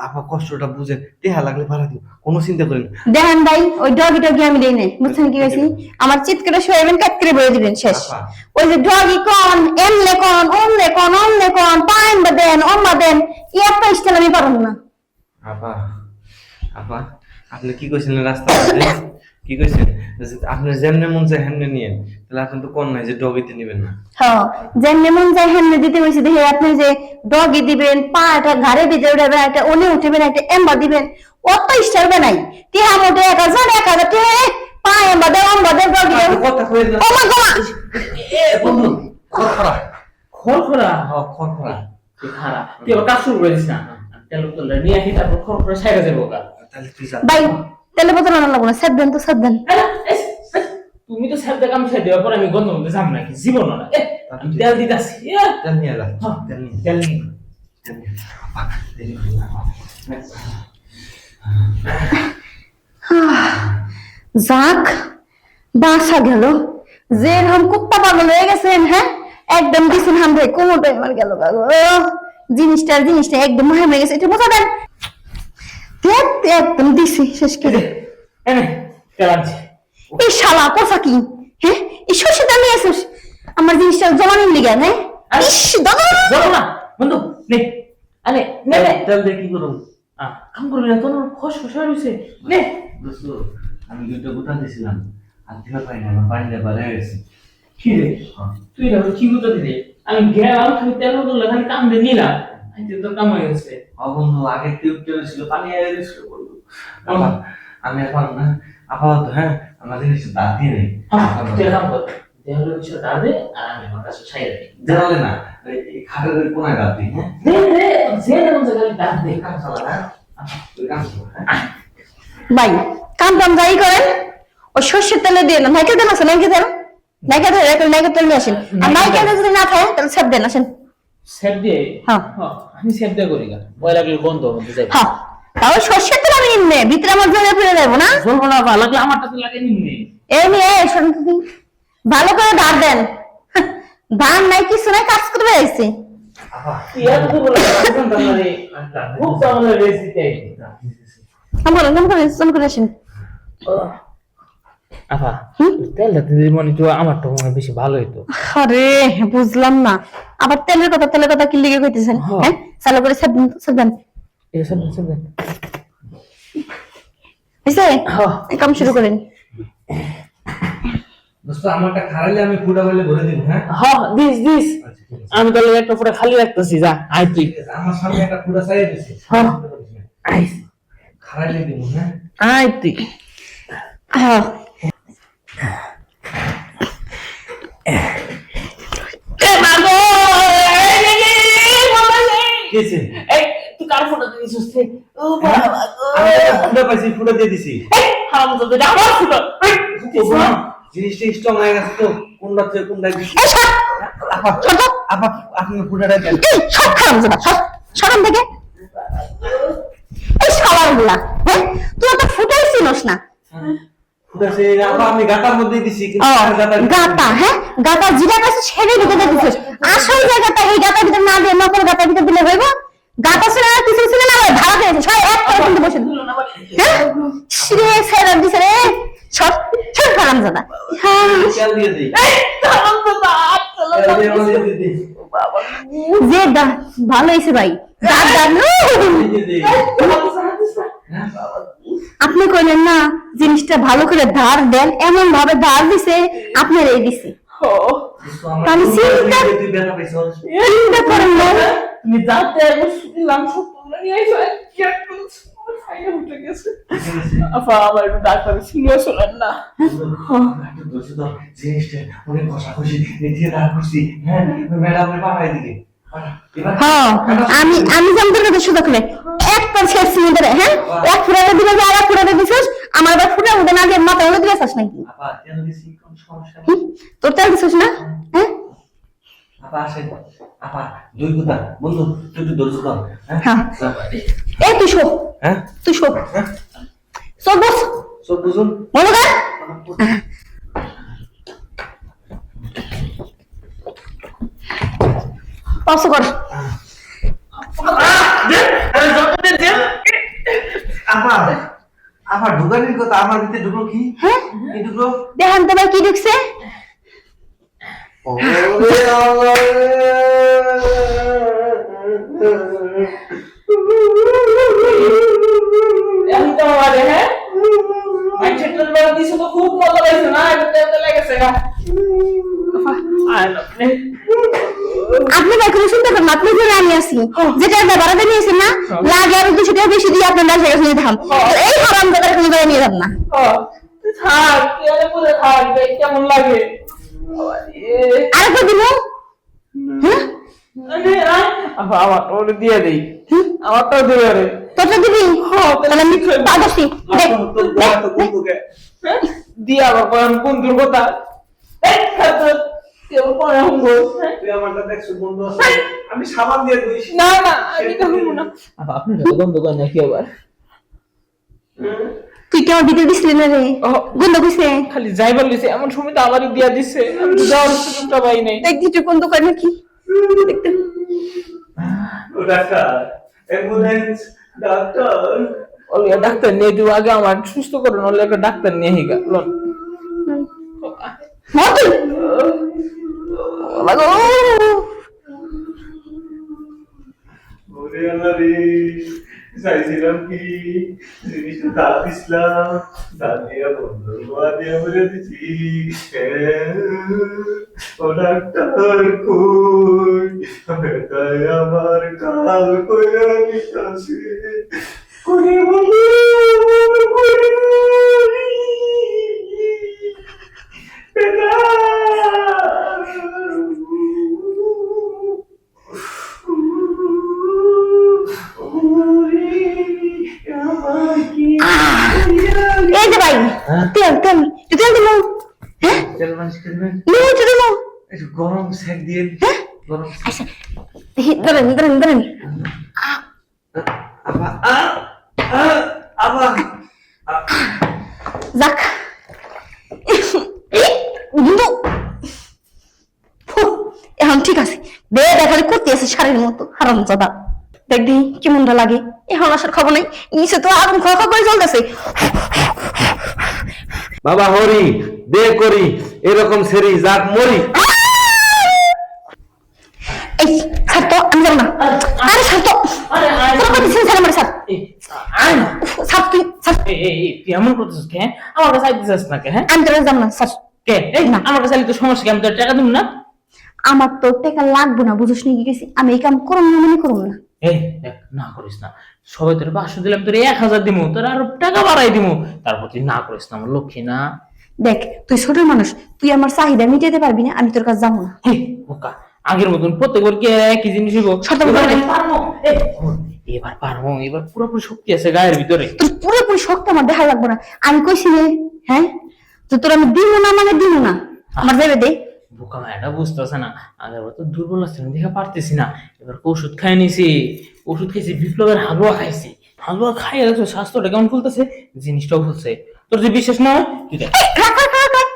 আপা কষ্টটা বুঝেন টেহা লাগলে ভাড়া দিব কোনো চিন্তা করেন না দেখেন ভাই ওই ডগি আমি দেই নাই বুঝছেন কি হয়েছে আমার চিৎকারে শোয়াবেন কাট করে বলে দিবেন শেষ আপা। ওই যে ডগি কোন এমলে কোন অমলে কোন পাইন বাদেন বাদেন ই একটা স্টাইল আমি পারব না আপা আপা আপনি কি কইছিলেন রাস্তায় কি কইছেন আপনি যেমনে মন চায় হেমনে নিয়েন তাহলে আপনি তো কোন নাই যে ডগিতে নেবেন না হ্যাঁ যেমনি মন যায় হেমনে দিতে হইছে দেখে আপনি যে ডগি দিবেন পাটা ঘাড়ে দিতে উঠাবেন একটা ওনে উঠবেন একটা এম্বা দিবেন অত স্টাইল বানাই টিহা মোটে 1000 টিহা পা এম্বা দেন ডগি দেন কথা কইলেন না ও মা গো এ বন্ধু খরখরা খরখরা খরখরা তুই খারাপ তুই আবার কাজ শুরু করে দিস না তেল বোতল নিয়ে আসি তারপর খরখরা সাইডে যাবো গা তাহলে তুই যা ভাই তেলে বোতল আনা লাগবো না সাত দেন তো সাত দেন তুমি তো সাইড কাম সাইড দেওয়ার পর আমি গন্ধ মধ্যে যাম নাকি জীবন না আমি তেল দিতাছি তেল নিয়ে যা তেল নিয়ে তেল নিয়ে তেল নিয়ে আপা দেরি করিস না যাক বাসা গেল যে রকম কুত্তা পাগল হয়ে গেছেন হ্যাঁ একদম দিছেন হাম ভাই কোমরটা আমার গেল গো জিনিসটা একদম হয়ে গেছে এটা বোঝা দেন একদম দিছি শেষ করে এনে তেল আনছি এই শালা কোসা কি এই সর্ষে তেল নিয়ে আসিস আমার জিনিসটা জমানোর লিগা, হ্যাঁ? ইস, দাদা! যাবো না বন্ধু, নে আরে নে নে তেল দিয়ে কি করুন? কাম করবি না, তোর খসখসা হয়েছে, নে। দোস্ত, আমি দুইটা গুতা দিছিলাম আর দিতে পারি না, আমার পানি দিয়ে বাড়ে গেছে। কি রে তুই না কি গুতা দিলি? আমি গেলাম খালি তেল বদল খালি কাম দিয়ে নিলাম, আইতে তো কাম হয়ে গেছে। বন্ধু আগে টিউব ছিল পানি এসে গেছিল বন্ধু। আমি এখন না আপাতত, হ্যাঁ, আমার জিনিস দাঁত দিয়ে নেই। তুই কাম কর, দেহলে কিছু ডালে আর আমি আমার কাছে ছাই রাখি। দেওয়ালে না, এই খাটের ওই কোনায় দাঁত দিই। হ্যাঁ, দে দে যে কোন জায়গায় ডাল দে। কাম চালা, হ্যাঁ, তুই কাম কর, হ্যাঁ। ভাই, কাম টাম যাই করেন, ওই সর্ষের তেলে দিয়ে না, নাইকেল তেল আছে, নাইকেল তেল, নাইকেল তেল, নাইকেল তেল নিয়ে আসেন। আর নাইকেল তেল যদি না থাকে তাহলে সব দেন, আসেন। সেট দিয়ে? হ্যাঁ। আমি সেট দিয়ে করি না, বয় লাগলে গন্ধ হতে যাবে। হ্যাঁ, তাও সর্ষের তেল আমি নিম্নে, ভিতরে আমার জলে ফিরে যাবো না। জ্বলবো না, ভালো লাগলে আমারটাতে লাগে নিম্নে। এই নিয়ে শোন তো তুই, ভালো করে ধার দেন। ধান নাই কিছু নাই, কাজ করবে এসে। তুই এত তো বলে জানতাম না রে, খুব চামড়া রেসিপি। কাম করে আসেন। আফা তেলটা দিদি মনে তো আমারটা মনে হয় বেশি ভালো হইতো। আরে বুঝলাম না, আবার তেলের কথা কি লিগে কইতেছেন? হ্যাঁ, চালু করে সব দেন। এই সব সব হইছে? এই কাম শুরু করেন। দোস্ত, আমারটা খারাইলে আমি ফুটা বলে ভরে দিব। হ্যাঁ, হ্যাঁ, দিস আমি তাহলে একটা ফুটা খালি রাখতেছি, যা আই তুই। আমার সামনে একটা ফুটা চাই দিছি। হ্যাঁ আই খারাইলে দিব। হ্যাঁ, আই তুই। হ্যাঁ, এ মাগো, কেছে এই তুই কার ফুটা দিছিস রে? ও বাবা গো, আমি একটা ফুটা পাইছি, ফুটা দিয়ে দিছি। হারামজাদা, আমার ফুটা। জিনিসটা স্ট্রং হয়ে গেছে তো, কোনটা থেকে কোনটা দিছি। এই সব ছোট, আপা আপনি ফুটাটা দেন। এই সব খারাপ যাবে, সব সরম থেকে। এই শালাগুলা, হ্যাঁ, তুই তো ফুটাইছিস না। ফুটাছে আপা, আমি গাটার মধ্যে দিছি, কিন্তু ও, গাটার গাতা, হ্যাঁ, গাতা জিরা কাছে ছেড়ে ভিতরে দিছিস। আসল জায়গাটা এই গাতার ভিতরে না দিয়ে নকল গাতার ভিতরে দিলে হইব? গাতা ছিল না, কিছু ছিল না, ভাড়া দিয়েছে সবাই এক করে কিন্তু বসে দিল। হ্যাঁ, শিরে ছেড়ে দিছে রে, সব সব হারাম জাদা। হ্যাঁ, তেল দিয়ে দিই। হারামজাদা, তেল দিয়ে আমাদের দিই। যে ভালো হয়েছে ভাই, দাঁত দাঁত দিয়ে দিই। হ্যাঁ, আপনি কইলেন না জিনিসটা ভালো করে ধার দেন, এমন ভাবে ধার দিছে আপনার এই দিছে। দোস্ত, আমার তাহলে চিন্তা- তুই ব্যথা পাইছস। চিন্তা করেন না, তুমি যাতে একবার শুনলাম সত্যগুলো নিয়ে আইসো, কি একটা ফাইনা উঠে গেছে। আফা আমার একটু ডাক্তার সিরিয়াস হলেন না। দোস্ত, জিনিসটা অনেক কষাকষি দিয়ে দাঁড় করছি। হ্যাঁ, ম্যাডামের পাঠাই দিকে। হ্যাঁ, আমি জানতে কথা সুযোগ নেই, এক পর শেষ ধরে, হ্যাঁ, এক ফুটাতে দিলে যে আর এক ফুটাতে দিছিস, আমার আবার ফুটার মধ্যে না দিয়ে মাথা মধ্যে দিয়েছিস নাকি? আপা তেল দিছি, কোন সমস্যা নেই। হুম? তোর তেল দিছিস না? হ্যাঁ, আপা আসেন। আপা দুই কথা বন্ধু, তুই একটু ধৈর্য ধর। হ্যাঁ, এই তুই শোক, হ্যাঁ, তুই শোক, শোক বস, সব বুঝুন। মনে কর। পাঁচশো কর। আপা আপা ঢুকানির কথা, আমার ভিতরে ঢুকলো কি? হ্যাঁ, কি ঢুকলো? দেখান তো ভাই কি ঢুকছে। ওরে আল্লাহ রে। এখন তো আমার হ্যাঁ মাইন্ডসেটটার বেলা দিছো তো খুব মজা লাগছে না, এটা তেলতে লেগেছে গা। আয় না আপনি এখন শুনতে পারেন, আপনি যে আমি আছি, যেটা ভাড়াতে নিয়েছেন না, লাগে আরো 200 টাকা বেশি দিয়ে আপনার বাসায় নিয়ে ধাম, এই হারাম দাদার কোনো জায়গায় নিয়ে যান না। থাক কেন বলে থাক, দেখ কেমন লাগে। আরেকটা দিব, হ্যাঁ, আমার ওরে দিয়ে দেই, আমারটাও দিয়ে রে। তোরটা দিবি? তাহলে আমি পা ধরছি, দেখ, তোর বড় তো বন্ধুকে দিয়া বাবা বন্ধুর কথা তুই আমারটা দেখছো বন্ধু আছে, আমি সাবান দিয়ে ধুইছি। না না আমি তো না আপনি গন্ধ করেন নাকি আবার? তুই কি আমার ভিতরে দিছিলি না রে? গন্ধ কইছে খালি যাইবার লইছে, এমন সময় তো আমারই দিয়া দিছে, আমি তো যাওয়ার সুযোগটা পাই নাই। দেখ দিতে গন্ধ করে নাকি দেখতে। ও ডাক্তার, অ্যাম্বুলেন্স, ডাক্তার। ওই ডাক্তার নিয়ে দিও আগে, আমার সুস্থ করুন, ওলে একটা ডাক্তার নিয়ে হিগা লন। মতি বাবা গো ওরে আল্লাহ রে, চাইছিলাম কি জিনিসটা দাঁত দিছিলাম, দাঁত দিয়া বন্ধ গোয়া দিয়া বলে দিছি। ও ডাক্তার কই, বেটায় আমার কাল কইরা নিতাছে, করে বলে করে বেটা। এই যে ভাই তেল তেল তুই তেল দিলো হ্যাঁ তেল মালিশ করবেন? নিয়ে চলে দিলো একটু গরম সেক দিয়ে গরম সেক। আচ্ছা ধরেন ধরেন ধরেন আবা আবা যাক কিন্তু এখন ঠিক আছে বে দেখালে করতে আছে শাড়ির মতো হারাম জাদা দেখবি কেমনটা লাগে এখন আসার খবর নেই নিচে তো আগুন খা খা করে চলতেছে বাবা হরি দে করি এরকম সেরি যাক মরি। এই ছাড় তো আমি যাবো না আরে ছাড় তো আরে আয় তোর কথা শুনে ছাড় আমার ছাড় আয় না। ছাড় তুই ছাড় তুই এমন করতেছিস কে? আমার কাছে আইতেছিস না কে? হ্যাঁ আমি তোর যাবো না ছাড় কে? এই না। আমার কাছে আইলে তো সমস্যা কি? আমি তোর টাকা দিব না। আমার তো টাকা লাগবো না বুঝিস নি কি গেছি আমি এই কাম করব না মানে করব না এই দেখ না করিস না, সবাই তোর 500 দিলাম, তোর 1000 দিমু, তোর আরো টাকা বাড়াই দিমু, তারপর তুই না করিস না, আমার লক্ষ্মী না। দেখ তুই ছোট মানুষ তুই আমার চাহিদা মিটাতে পারবি না আমি তোর কাছে যাবো না হে বোকা, আগের মতন প্রত্যেকবার কি একই জিনিস হইব? শর্ত বদল নেই। এবার পারবো, এবার পুরোপুরি শক্তি আছে গায়ের ভিতরে। তোর পুরোপুরি শক্তি আমার দেখা লাগবো না আমি কইছি রে হ্যাঁ তো তোর আমি দিব না মানে দিব না আমার যাবে দে বোকা ভাইটা বুঝতেছে না, আগের বার তো দুর্বল আসছিল দেখে পারতেছি না, এবার ওষুধ খাই নিছি, ওষুধ খাইছি, বিপ্লবের হালুয়া খাইছি, হালুয়া খাইয়ে দেখছো স্বাস্থ্যটা কেমন ফুলতেছে, জিনিসটাও ফুলছে। তোর যে বিশ্বাস না হয় তুই দেখ। রাখ, রাখ, রাখ, রাখ।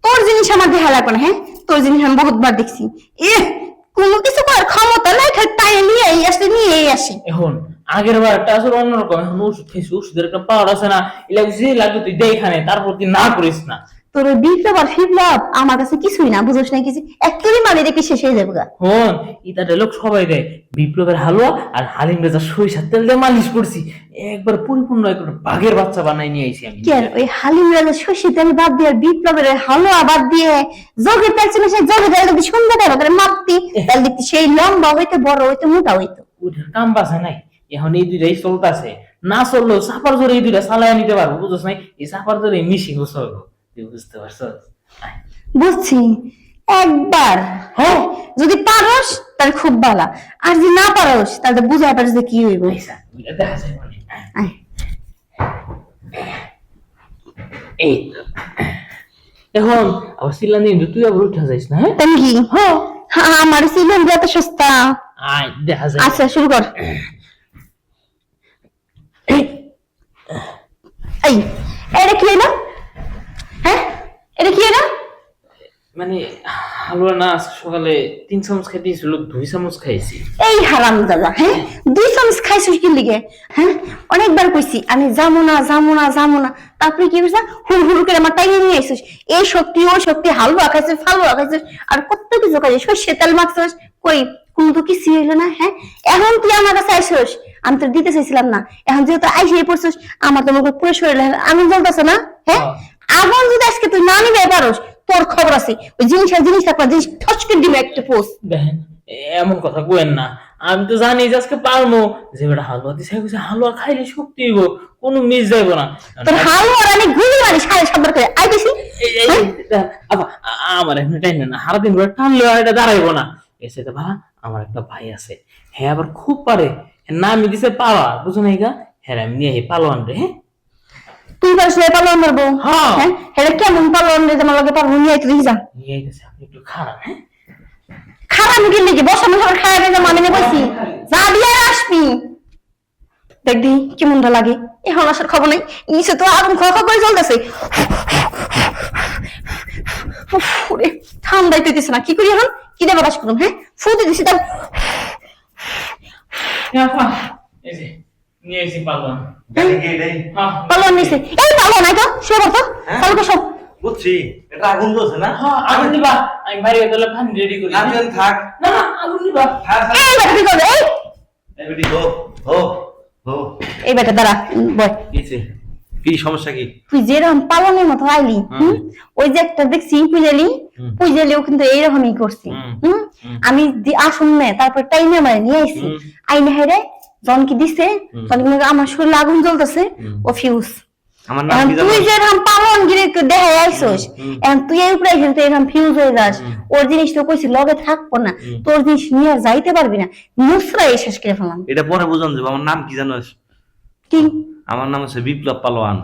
তোর জিনিস আমার দেখা লাগবে না হ্যাঁ তোর জিনিস আমি বহুতবার দেখছি এ কোনো কিছু করার ক্ষমতা নাই খালি তাই নিয়ে এই আসি এখন আগের বার একটা আসলে অন্যরকম, এখন ওষুধ খাইছি, ওষুধের একটা পাওয়ার আছে না, এলাকা যে লাগবে তুই দেখ এখানে, তারপর তুই না করিস না। তোর ওই বিপ্লব আর ফিপ্লব আমার কাছে কিছুই না বুঝোস না কিছু একেবারে মানে দেখি শেষ হয়ে যাবে গা হন ইটা ডায়লগ সবাই দেয়, বিপ্লবের হালুয়া আর হালিম রেজা সরিষার তেল দিয়ে মালিশ করছি, একবার পরিপূর্ণ একটা বাঘের বাচ্চা বানাই নিয়ে আইছি আমি। কেন ওই হালিম রাজা শশী তেল বাদ দিয়ে আর বিপ্লবের ওই হালুয়া বাদ দিয়ে জগের তেল ছিল সেই জগের তেল যদি সুন্দর করে মাপতি তাহলে দেখতে সেই লম্বা হইতে বড় হইতে মোটা হইতো ওইটার কাম বাসে নাই, এখন এই দুইটাই চলতেছে, না চললেও চাপার জোরে এই দুইটা চালায় নিতে পারবো, বুঝছ নাই? এই চাপার জোরে মিশি চলবো, তুই বুঝতে পারছস? বুঝছি একবার হ্যাঁ যদি পারস তাহলে খুব ভালো আর যদি না পারস তাহলে বুঝাই পারস যে কি হইব আচ্ছা, ওইটা দেখা যায় বলে। আয়। এই তো। এখন আবার সিলানি তুই আবার উঠা যাইস না? হ্যাঁ তুমি কি হ্যাঁ আমার সিলেন এত সস্তা আয় দেখা যায়। আচ্ছা শুরু কর এই এটা কি হলো হ্যাঁ এটা কি হলো মানে হালুয়া না আজকে সকালে 3 চামচ খাই দিয়েছিল, 2 চামচ খাইছি। এই হারাম দাদা হ্যাঁ 2 চামচ খাইছিস কি লিগে হ্যাঁ অনেকবার কইছি আমি যাবো না যাবো না যাবো না তারপরে কি হইছে হুড় হুড় করে আমার টাইমে নিয়ে আইছিস এই শক্তি ওই শক্তি হালুয়া খাইছিস ফালুয়া খাইছিস আর কত কিছু খাইছিস সর্ষে তেল মাখছিস কই কোনো তো কিছু হইলো না হ্যাঁ এখন তুই আমার কাছে আইছিস আমি তো দিতে চাইছিলাম না এখন যেহেতু আইসিয়ে পড়ছিস আমার তো মুখে পুরো শরীরে আমি জ্বলতেছে না হ্যাঁ আগুন যদি আজকে তুই না নিবে পারস তোর খবর আছে ওই জিনিস থাকবা জিনিস ঠচকে দিবে একটা পোস্ট দেখেন এমন কথা কইেন না, আমি তো জানি যে আজকে পারবো, যে বেটা হালুয়া দিছে হালুয়া খাইলে শক্তি হইব, কোনো মিস যাইবো না। তোর হালুয়া আমি গুলি মারি 7:30 করে আইতেছি আমার এমনি টাইম না, সারাদিন ধরে টানলে এটা দাঁড়াইবো না। এসে তো ভাড়া আমার একটা ভাই আছে, হ্যাঁ আবার খুব পারে, নামই দিছে পাওয়া, বুঝো নাই গা? হ্যাঁ আমি নিয়ে পালোয়ান রে। হ্যাঁ তুই পারছ পালন মারবো হ্যাঁ হ্যাঁ এটা কেমন পালন রে তোমার লগে পারবো নিয়ে আইতে যা নিয়ে আইতেছে, আপনি একটু খারাপ। হ্যাঁ খারাপ কি নাকি বসানো সবার খাওয়া পেয়ে আমি নিয়ে বসি যা দিয়ে আসবি দেখবি কেমনটা লাগে এখন আসার খবর নেই নিচে তো আগুন খা খা করে চলতেছে ঠান্ডাই পেতেছে না কি করি এখন কি দেবে বাস করুন হ্যাঁ ফুটে দিছি তার এই যে নিয়ে আইছি পালোয়ান। জানি কি এটাই? হ্যাঁ পালন নিছে এই পালন নাই তো শুয়ে পড়তো পালন সব বুঝছি এটা আগুন জ্বলছে না হ্যাঁ আগুন নিবা আমি বাইরে গেলে পানি রেডি করি আমি এখন থাক না না আগুন নিবা থাক থাক। এই বেটা কি করবে এই এই বেটি হো হো হো এই বেটা দাঁড়া বয় কিছে কি সমস্যা কি তুই যেরকম পালনের মতো আইলি ওই যে একটা দেখছি পুজালিও কিন্তু এইরকমই করছি আমি আসুন না তারপর টাইমে আমার নিয়ে আইছি আইনে হাইরে যখন কি দিছে তখন কিন্তু আমার শরীরে আগুন জ্বলতেছে ও ফিউজ আমার নাম কি তুই জানো যেরকম পালন গিরে দেখে আইসোস এখন তুই এই উপরে এসে তুই এরকম ফিউজ হয়ে যাস ওর জিনিস তো কইছি লগে থাকবো না তোর জিনিস নিয়ে যাইতে পারবি না নুসরা এই শেষ করে ফেলাম এটা পরে বুঝান যাবে আমার নাম কি জানো কি আমার নাম হচ্ছে বিপ্লব পালোয়ান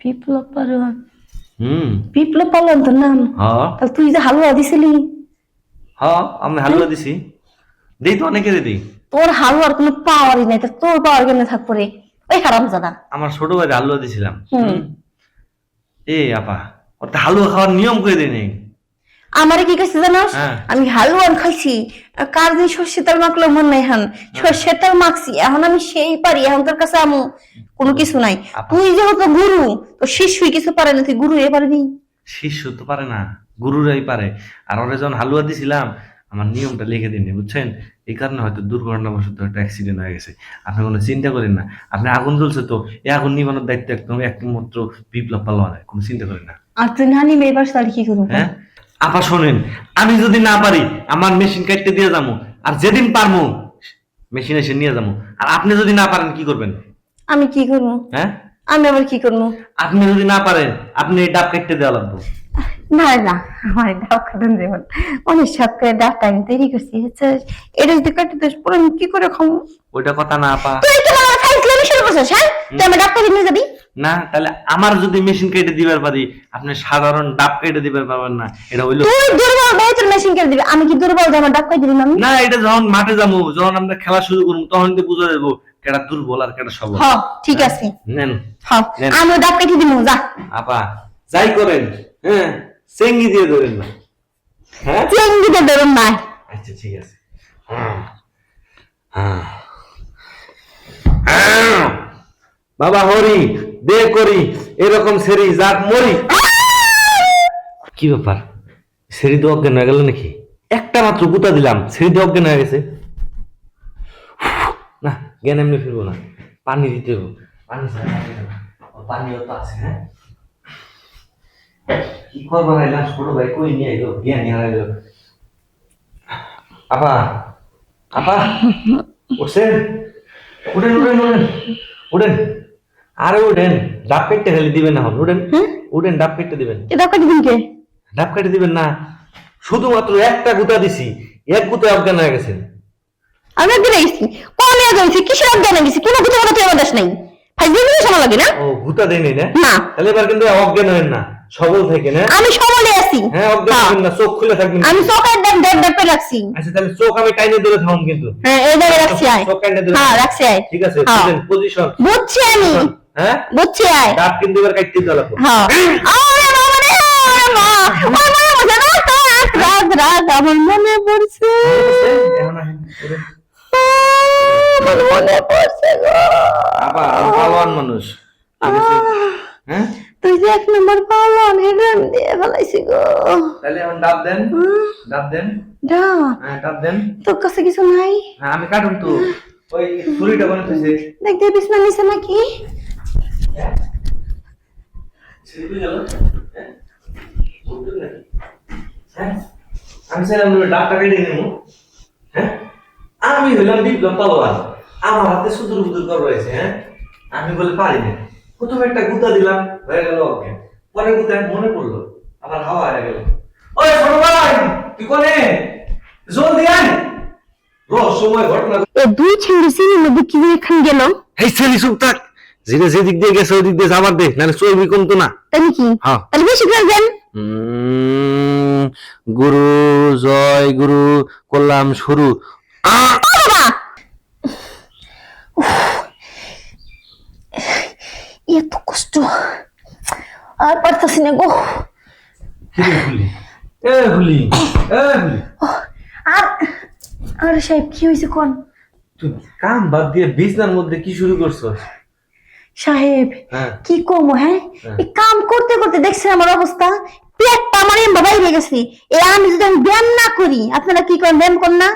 বিপ্লব পালোয়ান হুম বিপ্লব পালোয়ান তোর নাম হ্যাঁ তাহলে তুই যে হালুয়া দিছিলি হ্যাঁ আমি হালুয়া দিছি দেই তো অনেকে দিই তোর হালুয়ার কোনো পাওয়ারই নাই তা তোর পাওয়ার কেমনে থাকবো রে ওই হারাম জাদা আমার ছোট ভাই হালুয়া দিছিলাম এ আপা ওর তো হালুয়া খাওয়ার নিয়ম করে দেয় নেই আমারে কি কাছে জানোস হ্যাঁ। আমি হালুয়ান খাইছি কার দিন সর্ষে তেল মাখলো মন নাই হান সর্ষে তেল মাখছি এখন আমি সেই পারি এখন তোর কাছে আমু কোনো কিছু নাই তুই যেহেতু গুরু তো শিশুই কিছু পারে না তুই গুরু এ পারবি শিষ্য তো পারে না গুরুরাই পারে আর ওরা যখন হালুয়া দিছিলাম আমার নিয়মটা লিখে দিননি বুঝছেন এই কারণে হয়তো দুর্ঘটনাবশত একটা অ্যাক্সিডেন্ট হয়ে গেছে আপনি কোনো চিন্তা করেন না আপনি আগুন জ্বলছে তো এই আগুন নিবানোর দায়িত্ব একমাত্র বিপ্লব পালোয়ানের কোনো চিন্তা করেন না আর তুই না নিবে এবার তাহলে কি করবো হ্যাঁ আপা শোনেন আমি যদি না পারি আমার মেশিন কাটতে দিয়ে যাবো আর যেদিন পারবো মেশিন এসে নিয়ে যাবো আর আপনি যদি না পারেন কি করবেন আমি কি করবো হ্যাঁ আমি আবার কি করবো আপনি যদি না পারেন আপনি এই ডাব কাটতে দেওয়া লাগবে না না আমার ডাব খাবেন যেমন অনেক সাত করে ডাবটা আমি তৈরি করছি হচ্ছে এটা যদি কাটতে দিস পরে আমি কি করে খাবো ওইটা কথা না আপা তুই তো আমার খাইছিলাম শুরু করছিস হ্যাঁ তুই আমার ডাবটা নিয়ে যাবি না তাহলে আমার যদি মেশিন কেটে দিবার পারি আপনি সাধারণ ডাব কেটে দিবার পারবেন না এটা হইলো তুই দুর্বল ভাই তোর মেশিন কেটে দিবি আমি কি দুর্বল যে আমার ডাব কেটে দিবি আমি না এটা যখন মাঠে যাবো যখন আমরা খেলা শুরু করবো তখন তো বুঝে যাবো কেটা দুর্বল আর কেটা সবল হ্যাঁ ঠিক আছে নেন হ্যাঁ নেন। আমি ডাব কেটে দিব যা আপা যাই করেন হ্যাঁ চেঙ্গি দিয়ে ধরেন না হ্যাঁ চেঙ্গিতে ধরুন না আচ্ছা ঠিক আছে হ্যাঁ। বাবা হরি দে করি এরকম সেরি যাক মরি কি ব্যাপার সেরি তো অজ্ঞান হয়ে গেল নাকি একটা মাত্র গুতা দিলাম সেরি তো অজ্ঞান হয়ে গেছে না জ্ঞান এমনি ফিরবো না পানি দিতে হবে পানি ছাড়া হবে না। পানিও তো আছে হ্যাঁ কি করবো না ছোট ভাই কই নিয়ে এলো জ্ঞান নিয়ে এলো আপা আপা উঠছেন উঠেন উঠেন উঠেন উঠেন আরে উঠেন ডাব কেটে ফেলে দিবেন না উঠেন উঠেন ডাব কেটে দিবেন এ ডাব কেটে দিন কে ডাব কেটে দিবেন না শুধুমাত্র একটা গুতা দিছি এক গুতা অজ্ঞান হয়ে গেছেন আমি একদিন গেছি কমে গেছি কিসের অজ্ঞান গেছি কোনো কিছু কথা তুই আমার দেশ নাই ভাই দিবি সময় লাগে না ও গুতা দেয়নি না না তাহলে এবার কিন্তু অজ্ঞান হবেন না সবল থেকে না আমি সমলে আছি হ্যাঁ অজ্ঞান হবেন না চোখ খুলে থাকবেন আমি চোখের দেখ করে রাখছি আচ্ছা তাহলে চোখ আমি টাইনে ধরে থাকুন কিন্তু হ্যাঁ এই জায়গায় রাখছি আয় চোখ টাইনে ধরে হ্যাঁ রাখছি আয় ঠিক আছে হ্যাঁ। পজিশন বুঝছি আমি হ্যাঁ বুঝছি আয় ডাব কিন্তু এবার কাটতে দিতে লাগবে হ্যাঁ আরে বাবা রে আরে মা আমার মনে পড়ছে না রাত রাত আমার মনে পড়ছে এখন আসেন, উঠেন। আমার মনে পড়ছে গো আপা আমি পালোয়ান মানুষ ঠিক আছে? হ্যাঁ তুই যে এক নম্বর পালন হেডাম দিয়ে ফেলাইছি গো তাহলে এখন ডাব দেন ডাব দেন ডা হ্যাঁ ডাব দেন তোর কাছে কিছু নাই হ্যাঁ আমি কাটুন তো ওই ছুরিটা বানাইতেছে দেখতে বিছনা নিচে নাকি ছিড়ে গেল হ্যাঁ উঠুন নাকি হ্যাঁ আমি চাইলাম ডাবটা কেটে নেবো হ্যাঁ আমি হইলাম বিপ্লব পালোয়ান আমার হাতে সুদূর বুদুর কর রয়েছে হ্যাঁ আমি বলে পারি না প্রথমে একটা গুতা দিলাম হয়ে গেল ওকে পরে গুতা মনে পড়লো আবার হাওয়া হয়ে গেল ওই ছোট ভাই তুই কোনে জলদি আয় রহস্যময় ঘটনা এ দুই ছেলে সিনের মধ্যে কি এখান গেল এই ছেলে চুপ থাক যেটা যেদিক দিয়ে গেছে ওদিক দিয়ে যাবার দে নাহলে চলবি কমতো না তাই কি হ্যাঁ তাহলে বেশি করে দেন গুরু জয় গুরু করলাম শুরু বাবা এত কষ্ট আর পারতাছি না গো হুলি এ হুলি এ হুলি আর আর সাহেব কি হয়েছে কোন তুই কাম বাদ দিয়ে বিছনার মধ্যে কি শুরু করছস সাহেব হ্যাঁ কি করবো হ্যাঁ হ্যাঁ। এই কাম করতে করতে দেখছেন আমার অবস্থা, পেটটা আমার এমবা বাইরে গেছে। আমি যদি আমি ব্যায়াম না করি, আপনারা কি করেন ব্যায়াম করেন না,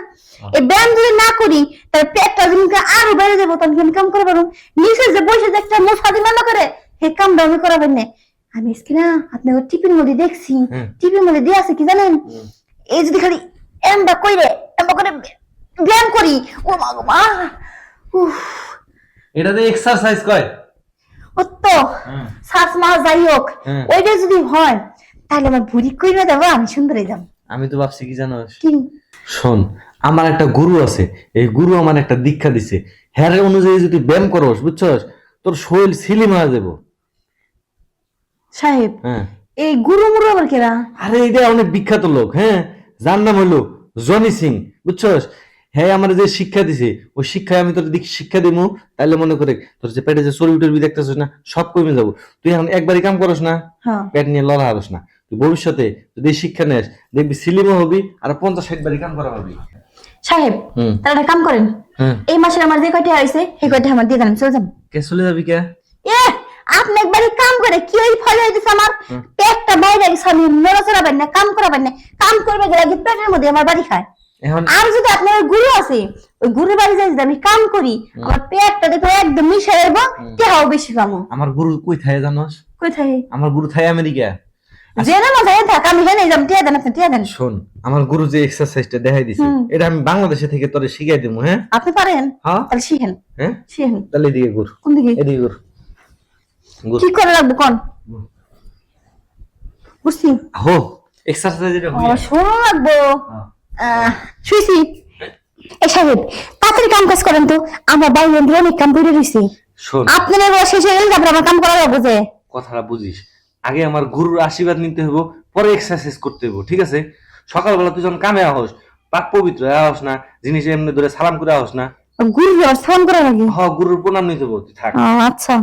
এই ব্যায়াম যদি না করি তাহলে পেটটা যদি আরো বেড়ে যাবো, তখন কি আমি কাম করে পারবো? নিচে যে বসে যে একটা মুখ ফাঁকি না করে সেই কামটা আমি করাবেন না। আমি আজকে না আপনার টিপির মধ্যে দেখছি, টিপির মধ্যে দিয়ে আছে কি জানেন, এই যদি খালি এমবা কইরে এমবা করে ব্যায়াম করি, ও মা গো মা, উফ, এটাতে এক্সারসাইজ কয়। ও তো হুম। শ্বাস মাস যাই হোক, হুম। ওইটা যদি হয় তাহলে আমার ভুড়ি কইরা দেবো, আমি সুন্দর হয়ে যাবো। আমি তো ভাবছি কি জানোস, কি শোন, আমার একটা গুরু আছে, এই গুরু আমার একটা দীক্ষা দিছে, হ্যার অনুযায়ী যদি ব্যায়াম করস বুঝছস, তোর শরীর সিলিম হয়ে যাবো। সাহেব, হ্যাঁ এই গুরু মুরু আবার কেরা? আরে এটা অনেক বিখ্যাত লোক, হ্যাঁ, যার নাম হলো জনি সিং, বুঝছস। হ্যাঁ আমার যে শিক্ষা দিছে ওই শিক্ষায় আমি তোর দিকে শিক্ষা দিব, তাহলে মনে করে তোর যে পেটে যে চর্বি টর্বি দেখতেছিস না, সব কমে যাবো। তুই এখন একবারই কাম করস না, হ্যাঁ পেট নিয়ে লড়া হারস না, তুই ভবিষ্যতে যদি এই শিক্ষা নেস দেখবি সিলিমও হবি আর 50-60 বারই কাম করা হবি। সাহেব, হুম। তাহলে একটা কাম করেন, হ্যাঁ এই মাসে আমার যে কয়টা হয়েছে সেই কয়টা আমার দিয়ে দেন, আমি চলে যাবো। কে চলে যাবি কে? এ আপনি একবারই কাম করে কি ওই ফল হইতেছে আমার পেটটা বাইরে গেছে, আমি নড়াচড়া পারি না, কাম করা পারি না, কাম করবে গেলে কি পেটের মধ্যে আমার বাড়ি খায়। এখন আর যদি আপনার ওই গুরু আছে, ওই গুরুর বাড়ি যাই যদি আমি কাম করি, আমার পেটটা দেখো একদম মিশে যাবো, টেহাও বেশি কামো। আমার গুরু কই থাকে জানোস? কোথায় আমার গুরু থাকে আমেরিকা। যে না মাথায় থাক, আমি হেনে যাম, টিয়া দেন, আপনি টিয়া দেন। শোন, আমার গুরু যে এক্সারসাইজটা দেখাই দিছে এটা আমি বাংলাদেশে থেকে তোরে শিখাই দেবো। হ্যাঁ আপনি পারেন? হ্যাঁ তাহলে শিখেন, হ্যাঁ, শিখেন। তাহলে এদিকে গুরু, কোন দিকে এদিকে গুরু, গুরু কি করে রাখবো কোন? বুঝছি, হো এক্সারসাইজ এটা হই। শোনো রাখবো। শুয়েছি। এই সাহেব তাড়াতাড়ি কাম কাজ করেন তো, আমার বাড়ির বন্ধু অনেক কাম করে রয়েছে। শোন, আপনার এবার শেষ হয়ে গেলে তারপরে আমার কাম করা যাবো যে। কথাটা বুঝিস, আগে আমার গুরুর আশীর্বাদ নিতে হইব, পরে এক্সারসাইজ করতে হইব, ঠিক আছে? সকালবেলা তুই যখন কামে আহস, পাক পবিত্র আহস না, জিনিস এমনি ধরে সালাম করে আহস না। গুরু স্থান করা লাগে। হ, গুরুর প্রণাম নিতে হইব, তুই থাক। আচ্ছা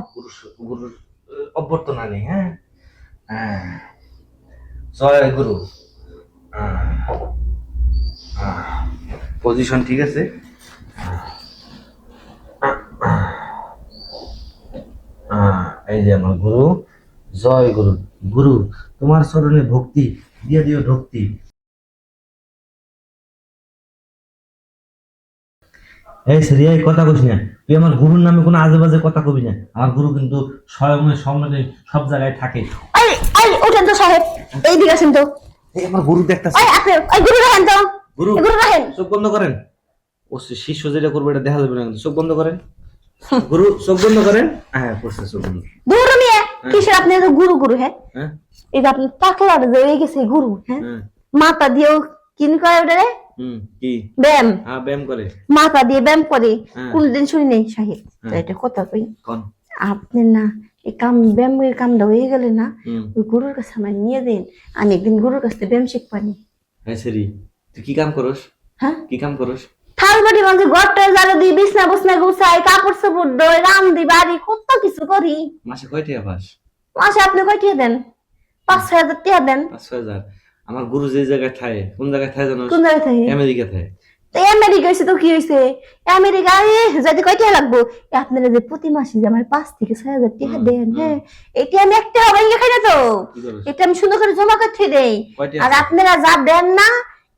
গুরুর অভ্যর্থনা নেই। হ্যাঁ হ্যাঁ, জয় গুরু। পজিশন ঠিক আছে? এই যে আমার গুরু, জয় গুরু। গুরু তোমার চরণে ভক্তি দিয়ে দিও ভক্তি। এই সেরি, এই কথা কইস না, তুই আমার গুরুর নামে কোনো আজে বাজে কথা কবি না। আমার গুরু কিন্তু স্বয়ং সম্মানে সব জায়গায় থাকে। এই এই ওঠেন তো সাহেব, এই দিকে আসেন তো। এই আমার গুরু দেখতেছে। এই আপনি এই গুরু রাখেন তো, গুরু এই গুরু রাখেন। চোখ বন্ধ করেন। ও শিষ্য যেটা করবে এটা দেখা যাবে না, কিন্তু চোখ বন্ধ করেন। গুরু চোখ বন্ধ করেন। হ্যাঁ করছে চোখ বন্ধ। দূর নিয়ে কিসের আপনি এত গুরু গুরু? হ্যাঁ হ্যাঁ এই যে আপনি টাকলা যে হয়ে গেছে গুরু, হ্যাঁ হ্যাঁ মাথা দিয়েও কিন করে ওটা রে কি? ব্যায়াম, হ্যাঁ ব্যায়াম করে। মাথা দিয়ে ব্যায়াম করে হ্যাঁ। কোনদিন শুনি নেই সাহেব। হ্যাঁ। এটা কথা কই, কোন? আপনি না এই কাম ব্যায়ামের কামটা হয়ে গেলে না, হুম। ওই গুরুর কাছে আমার নিয়ে দিন, আমি একদিন গুরুর কাছে ব্যায়াম শিখবানি। হ্যাঁ সেরি, তুই কি কাম করস? হ্যাঁ কি কাম করস? থালবাটি মাঝে ঘরটা জ্বালা দিই, বিছনা বসনা গুছাই, কাপড় চোপড় দই, রান্ধি বাড়ি, কত কিছু করি। মাসে কয় টাকা পাস? মাসে আপনি কয় টাকা দেন? 5-6 হাজার টাকা দেন। 5-6 হাজার। আমার গুরু যে জায়গায় থাকে, কোন জায়গায় থাকে জানো? কোন জায়গায় থাকে? আমেরিকা থাকে। তো আমেরিকা হয়েছে তো কি হয়েছে, আমেরিকায় যাতে কয় টাকা লাগবো? আপনারা যে প্রতি মাসে যে আমার 5-6 হাজার টাকা দেন, হ্যাঁ এটা আমি একটা হবে খাই না তো, কি করস? এটা আমি সুন্দর করে জমা করতে দেই। কয় টাকা আর আছে? আপনারা যা দেন না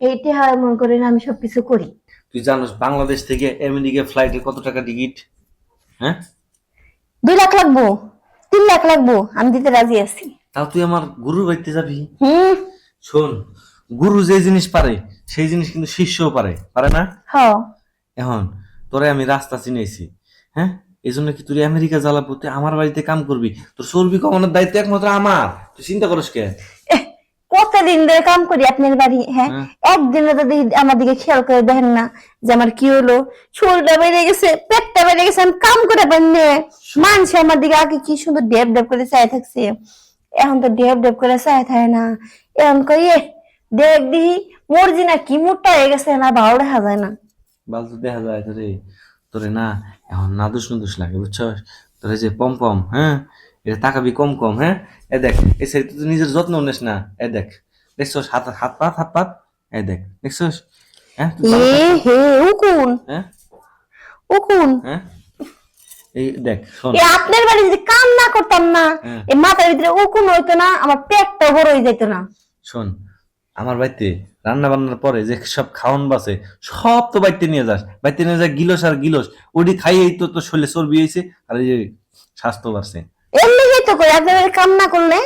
এইটা হয় মনে করেন আমি সবকিছু করি। তুই জানোস বাংলাদেশ থেকে আমেরিকা ফ্লাইটে কত টাকা টিকিট? হ্যাঁ 2 লাখ লাগবো, 3 লাখ লাগবো, আমি দিতে রাজি আছি। তাও তুই আমার গুরুর বাড়িতে যাবি? হুম শোন, গুরু যে জিনিস পারে সেই জিনিস কিন্তু শিষ্যও পারে, পারে না? হ এখন তোরে আমি রাস্তা চিনাইছি, হ্যাঁ, এই জন্য কি তুই আমেরিকা জ্বালাবো, তুই আমার বাড়িতে কাম করবি, তোর চর্বি কমানোর দায়িত্ব একমাত্র আমার, তুই চিন্তা করিস কে? কতদিন ধরে কাম করি আপনার বাড়ি, হ্যাঁ হ্যাঁ। একদিনও তো আমার দিকে খেয়াল করে দেখেন না যে আমার কি হলো, শরীরটা বেড়ে গেছে, পেটটা বেড়ে গেছে, আমি কাম করে পারিনি। মানুষ আমার দিকে আগে কি সুন্দর ডেপ ডেপ করে চাই থাকছে, এখন তো ডেপ ডেপ করে চাই থাকে না। এখন কই দেখ দিহি মর্জি না কি মোটা হয়ে গেছে না, ভালো দেখা যায় না। বাল তো দেখা যায় তোরে, তোরে না এখন নাদুস নুদুস লাগে বুঝছস, তোরে যে পম পম, হ্যাঁ এটা তাকাবি কম কম। হ্যাঁ এ দেখ, এই সাইড তুই নিজের যত্ন নিস না, এ দেখ দেখছস হাত হাত পাত, এ দেখ দেখছস? হ্যাঁ তুই এ হে ও কোন হ্যাঁ ও কোন হ্যাঁ এই দেখ শোন, এ আপনার বাড়ি যদি কাম না করতাম না, হ্যাঁ। এই মাথার ভিতরে উকুন হইতো না, আমার পেটটা বড় হয়ে যেত না। শোন, আমার বাড়িতে রান্না বান্নার পরে যে সব খাওয়ান বাসে সব তো বাড়িতে নিয়ে যাস, বাড়িতে নিয়ে যা গিলস আর গিলস, ওটি খাইয়েই তো তোর শরীরে চর্বি হয়েছে আর এই যে স্বাস্থ্য বাড়ছে। এমনি যেত করে আপনার বাড়ি কাম না করলে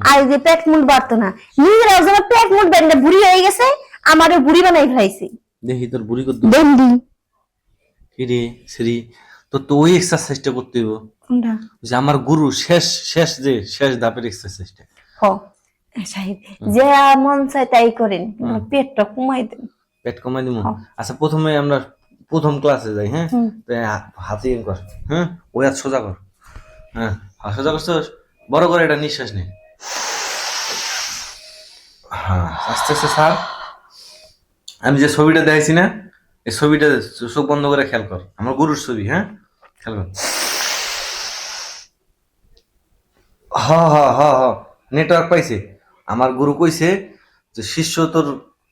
আর এই যে পেট মুট বাড়তো না। নিজেরাও যেন পেট মুট বেঁধে বুড়ি হয়ে গেছে, আমারও বুড়ি বানাই ফেলাইছি। দেখি তোর বুড়ি কত বন্দি কি রে শ্রী, তোর তো ওই এক্সারসাইজটা করতে হইব, কোনটা? যে আমার গুরু শেষ শেষ যে শেষ ধাপের এক্সারসাইজটা। হ সাহেব, যে মন চায় তাই করেন, কিন্তু পেটটা কমাই দেন। পেট কমাই দিব। হ্যাঁ। আচ্ছা প্রথমে আমরা প্রথম ক্লাসে যাই, হ্যাঁ? হুম। তো হাতে ইন কর, হ্যাঁ, ওই হাত সোজা কর, হ্যাঁ, হাত সোজা করছিস, বড় করে এটা নিঃশ্বাস নে, হ্যাঁ, আস্তে আস্তে ছাড়। আমি যে ছবিটা দেখাইছি না, এই ছবিটা চোখ বন্ধ করে খেয়াল কর, আমার গুরুর ছবি, হ্যাঁ, খেয়াল কর। হ হ হ হ নেটওয়ার্ক পাইছে। আমার গুরু কইছে যে শিষ্য তোর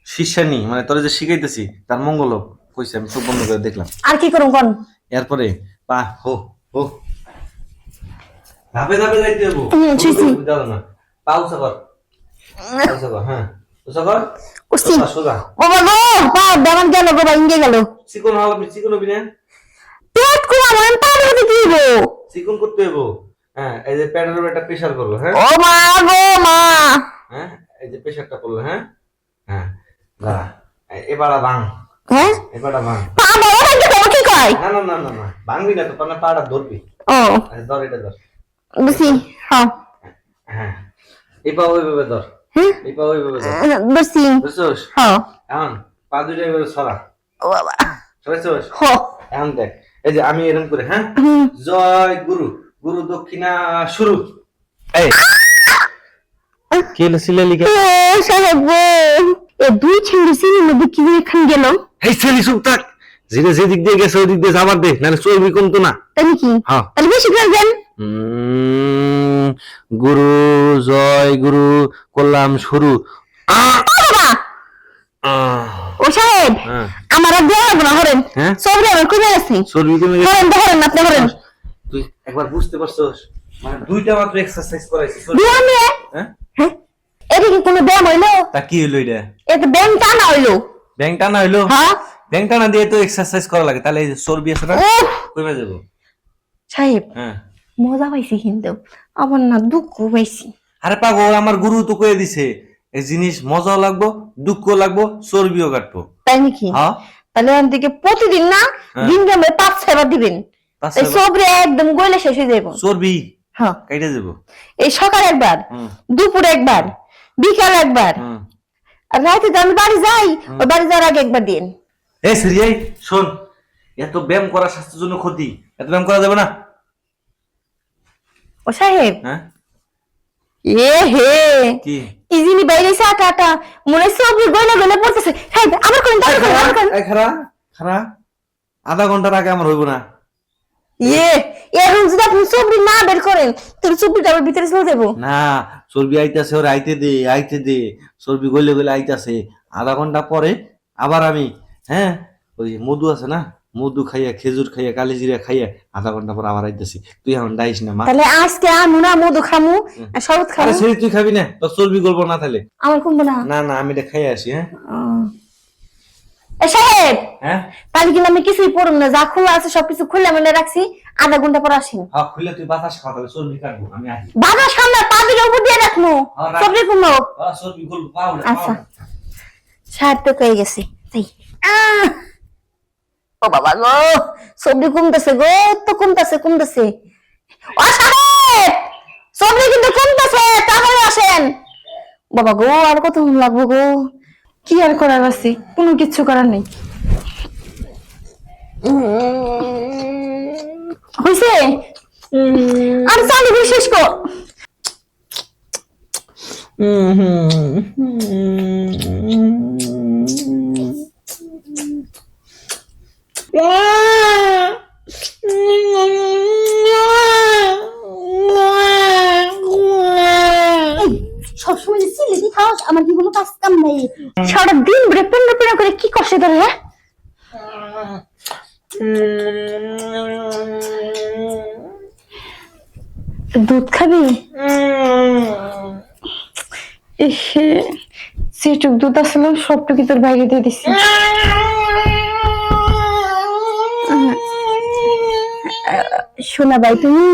শিষ্যানি, মানে তোর যে শিখাইতেছি তার মঙ্গল হোক, কইছে। আমি চোখ বন্ধ করে দেখলাম। আর কি করুন কোন? এরপরে পা হো হো ধাপে ধাপে যাইতে হবো, ছি। দাও না, পা উঁচা কর, পা উঁচা কর, হ্যাঁ, উঁচা কর, উসি সোজা সোজা। ও বাবা, পা দামান গেল গো, বা ইঙ্গে গেল। চিকন হবে, চিকন হবি না, পেট কমা মানে পা ধরে দিব। চিকন করতে হইব, হ্যাঁ। এই যে প্যাডের উপর একটা প্রেসার করবো, হ্যাঁ, ও মা গো মা, হ্যাঁ, এই যে প্রেসারটা করলো, হ্যাঁ, হ্যাঁ, দাঁড়া, এবার ভাঙ, হ্যাঁ এবার ভাঙ। পা বড় হয়ে গেল কি কয়? না না না না না, ভাঙবি না তো, পানা পাটা ধরবি, ও আচ্ছা ধর, এটা ধর, বুঝি, হ্যাঁ হ্যাঁ, এই পা ওইভাবে ধর, হ্যাঁ এই পা ওইভাবে ধর, বুঝি, বুঝছস? হ্যাঁ। এখন পা দুইটা এইভাবে ছড়া, ও বাবা, ছড়াইছস? হ এখন দেখ, এই যে আমি এরকম করে, হ্যাঁ, হুম। জয় গুরু, গুরু দক্ষিণা শুরু। এই কে ছিল লিখে? ও সাহেব গো, এ দুই ছেলে সিনের মধ্যে কি এখান গেল? এই ছেলে চুপ থাক, যেটা যেদিক দিয়ে গেছে ওই দিক দিয়ে যাবার দে, নাহলে চর্বি কমতো না। তাই নাকি? হ্যাঁ। তাহলে বেশি করে দেন। গুরু জয় গুরু করলাম শুরু। ও বাবা, ও সাহেব, হ্যাঁ। আমার আর দেওয়া লাগবে না, হরেন। হ্যাঁ? সবরে আমার কমে গেছে। চর্বি কমে গেছে। হরেন, হরেন, আপনি হরেন। তুই একবার বুঝতে পারছস, মানে দুইটা মাত্র এক্সারসাইজ করাইছিস। ব্যায়াম নিয়ে? হ্যাঁ, হ্যাঁ? এটা কি কোনো ব্যায়াম হইলো? তা কি হইলো এটা? এটা ব্যায়াম টানা হইলো? ব্যাং টানা হইলো? হ্যাঁ? ব্যাং টানা দিয়ে তো এক্সারসাইজ করা লাগে, তাহলে এই যে চর্বি আছে না, উফ, কমে যাবো। সাহেব হ্যাঁ। মজা পাইছি, কিন্তু আবার না দুঃখ পাইছি। আরে পাগল, আমার গুরু তো কয়ে দিছে এই জিনিস মজাও লাগবো, দুঃখ লাগবো, চর্বিও কাটবো। তাই নাকি? হ্যাঁ, তাহলে আমি থেকে প্রতিদিন না হ্যাঁ। দিন গ্রামে 5-6 বার দিবেন। পাঁচ এই ছয়বার। সবরে একদম গইলে শেষ হয়ে যাবো। চর্বি হ্যাঁ, কাইটে যাবো। এই সকাল একবার, হুম, দুপুরে একবার, বিকাল একবার, হুম। আর রাতে তো আমি বাড়ি যাই, ওই বাড়ি যাওয়ার আগে একবার দিন। এই সিরিয়াই শোন, এত ব্যায়াম করা স্বাস্থ্যের জন্য ক্ষতি, এত ব্যায়াম করা যাবে না। ও সাহেব, হ্যাঁ, এ হে, কি ইজিনি বাইরে এসে আটা আটা মনে হচ্ছে আপনি গইলে গইলে পড়তেছে। সাহেব আমার করেন, আমার করেন, আমার করেন। এই খারা খারা, আধা ঘন্টার আগে আমার হইব না। ইয়ে, এখন যদি আপনি চুবড়ি না বের করেন, তোর চুবড়িটা আমার ভিতরে চলে যাবো। না, চর্বি আইতাছে, ওর আইতে দে, আইতে দে, চর্বি গলে গলে আইতাছে। আধা ঘন্টা পরে আবার আমি, হ্যাঁ, ওই মধু আছে না, মধু খাইয়া, খেজুর খাইয়া, কালিজিরা খাইয়া আধা ঘন্টা পর আবার আইতাছি। তুই এখন ডাইস না মা। তাহলে আজকে আমু না মধু খামু আর শরবত আরে খামু। সেই তুই খাবি না, তোর চর্বি গলবো না তাহলে। আমার কমবো না। না না, আমি এটা খাইয়া আসি। হ্যাঁ, এ সাহেব, হ্যাঁ, তাহলে কিন্তু আমি কিছুই পড়ুম না, যা খোলা আছে সবকিছু খুলে মেলে রাখছি, আধা ঘন্টা পর আসেন। হ্যাঁ, খুলে তুই বাতাস খাওয়া, তাহলে চর্বি কাটবো, আমি আসি। বাবা সামনে পা দিলে উপর দিয়ে রাখবো, হ্যাঁ, রাখ। সবজি কমবো। চর্বি গলবো, পাও না, আচ্ছা, পাও না। সাহেব তো কয়ে গেছে। তাই ও বাবা গো, সবজি কমতেছে গো, তো কমতেছে কমতেছে। ও সাহেব, সবজি কিন্তু কমতেছে, তাহলে আসেন। বাবা গো, আর কত লাগবো গো? কি আর করার আছে, কোনো কিছু করার নেই। হয়েছে, আর চালু করে শেষ কর। সবসময় যে সিলে দি খাওয়াস, আমার কি কোনো কাজ কাম নাই? সারাদিন ধরে পেন্না পেন্না করে কি কষ্ট ধরে, হ্যাঁ? দুধ খাবি? সেটুক দুধ আসলে সবটুকু তোর বাইরে দিয়ে দিছি। শোনা ভাই, তুমি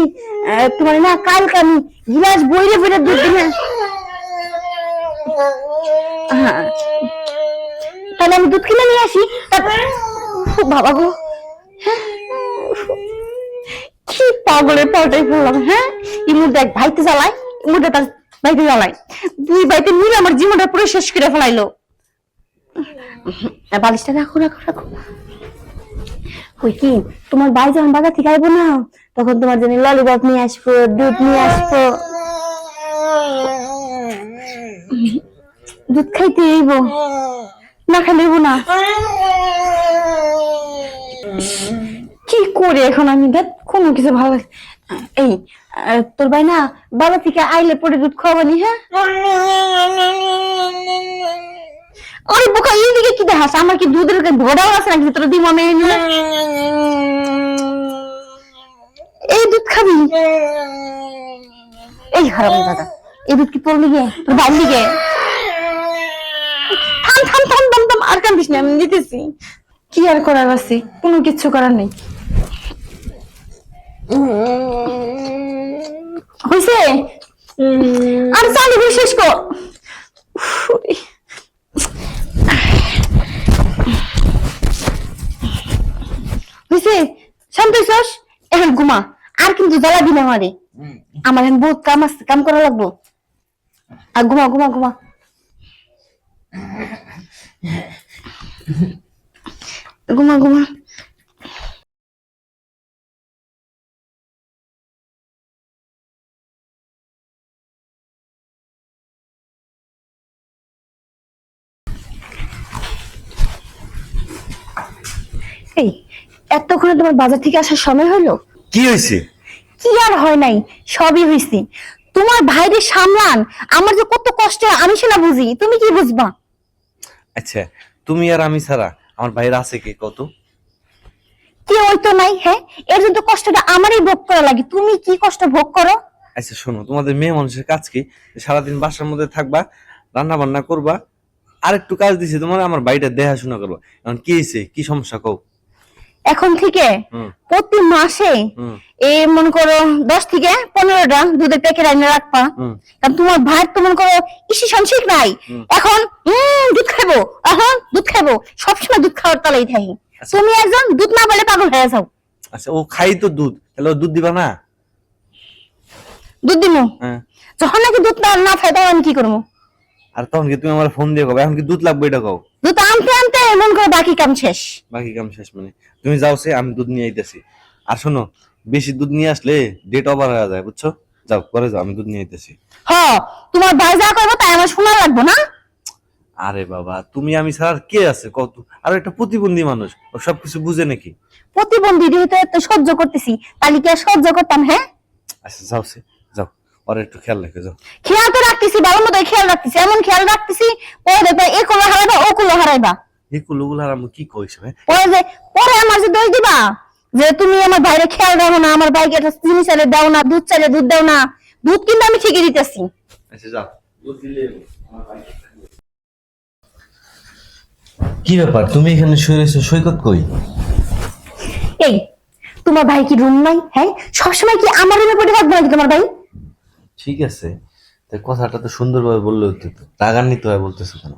তোমার না কালকে আমি গিলাস বইরে বইরে দুধ দিলে, তাহলে আমি দুধ কিনে নিয়ে আসি। বাবা গো, কি পাগলের পাল্টাই পড়লাম। হ্যাঁ, ইমু দেখ ভাইতে জ্বালায়, ইমুটা তার ভাইতে জ্বালায়, দুই ভাইতে মিলে আমার জীবনটা পুরো শেষ করে ফেলাইলো। বালিশটা রাখো রাখো রাখো। কই কি তোমার ভাই যখন বাজার থেকে আইবো না, তখন তোমার জন্য ললিপপ নিয়ে আসবো, দুধ নিয়ে আসবো। দুধ খাইতে আইব, না খাইলে না। কি করে এখন আমি দেখ কোনো কিছু ভালো লাগে। এই তোর ভাই না বাবা থেকে আইলে পরে দুধ খাওয়াবানি। হ্যাঁ, ওই বোকা এইদিকে কি দেখাস? আমার কি দুধের ঘোড়াও আছে নাকি তোর দিব আমি? এই দুধ খাবি? এই হারাম দাদা, এই দুধ কি তোর লিগে, তোর ভাই লিগে? থাম থাম থাম থাম থাম, আর কান্দিস না, আমি দিতেছি। কি আর করার আছে? কোনো কিছু করার নেই। হইছে? আর চালু করে শেষ কর। হইছে? শান্ত হইছস? এখন ঘুমা, আর কিন্তু জ্বালাবি না আমারে। আমার এখন বহুত কাম আছে, কাম করা লাগবো। আর ঘুমা ঘুমা ঘুমা। ঘুমা ঘুমা। এই এতক্ষণে তোমার বাজার থেকে আসার সময় হলো? কি হয়েছে? কি আর হয় নাই, সবই হয়েছে। তোমার ভাইরে সামলান, আমার যে কত কষ্ট আমি সেটা বুঝি, তুমি কি বুঝবা? আচ্ছা, তুমি আর আমি ছাড়া আমার ভাইয়ের আছে কে কত? কি ওই তো নাই। হ্যাঁ, এর জন্য কষ্টটা আমারই ভোগ করা লাগে, তুমি কি কষ্ট ভোগ করো? আচ্ছা শোনো, তোমাদের মেয়ে মানুষের কাজ কি? সারাদিন বাসার মধ্যে থাকবা, রান্না বান্না করবা, আর একটু কাজ দিছে তোমার আমার বাড়িটা দেখাশোনা করবা। এখন কি হয়েছে, কি সমস্যা কও? এখন থেকে প্রতি মাসে মনে করো 10 থেকে 15টা দুধের প্যাকেট এনে রাখবা। কারণ তোমার ভাই তো মনে করো ইসিশন ঠিক নাই, এখন দুধ খাবো, এখন দুধ খাবো, সবসময় দুধ খাওয়ার তালেই থাকি। তুমি একজন দুধ না বলে পাগল হয়ে যাও। আচ্ছা, ও খাই তো দুধ, তাহলে ও দুধ দিবা না? দুধ দিমু, যখন নাকি দুধ না খাই তখন আমি কি করবো? আর তখন কি তুমি আমার ফোন দিয়ে কবে এখন কি দুধ লাগবে এটা কও? দুধ আনতে আনতে মন করে বাকি কাম শেষ। বাকি কাম শেষ মানে তুমি যাও, সে আমি দুধ নিয়ে আইতেছি। আর শোনো, বেশি দুধ নিয়ে আসলে ডেট ওভার হয়ে যায়, বুঝছো? যাও করে যাও, আমি দুধ নিয়ে আইতেছি। হ্যাঁ, তোমার ভাই যা করবো তাই আমার শোনা লাগবো না? আরে বাবা, তুমি আমি ছাড়া আর কে আছে কত? আর একটা প্রতিবন্ধী মানুষ, ও সবকিছু বুঝে নাকি? প্রতিবন্ধী তো এত সহ্য করতেছি, তাহলে কি আর সহ্য করতাম? হ্যাঁ, আচ্ছা যাও, সে যাও, ওর একটু খেয়াল রেখে যাও। খেয়াল তো রাখতেছি, ভালো মতো খেয়াল রাখতেছি, এমন খেয়াল রাখতেছি ও দেখবে এ কুলো হারাইবা ও কুলো হারাইবা। এই কুলুগুলার আমি কি কইছ? পরে যে পরে আমার যে দোষ দিবা যে তুমি আমার ভাইরে খেয়াল রাখো না, আমার ভাইকে একটা চিনি চাইলে দাও না, দুধ চাইলে দুধ দাও না। দুধ কিন্তু আমি ঠিকই দিতেছি। আচ্ছা যাও, দুধ দিলে আমার ভাই। কি ব্যাপার, তুমি এখানে শুয়ে রয়েছো? সৈকত কই? এই তোমার ভাই কি রুম নাই? হ্যাঁ, সবসময় কি আমার রুমে পড়ে থাকবে নাকি তোমার ভাই? ঠিক আছে, তাই কথাটা তো সুন্দরভাবে বললে হতো তো, রাগান্বিত হয় বলতেছো কেন?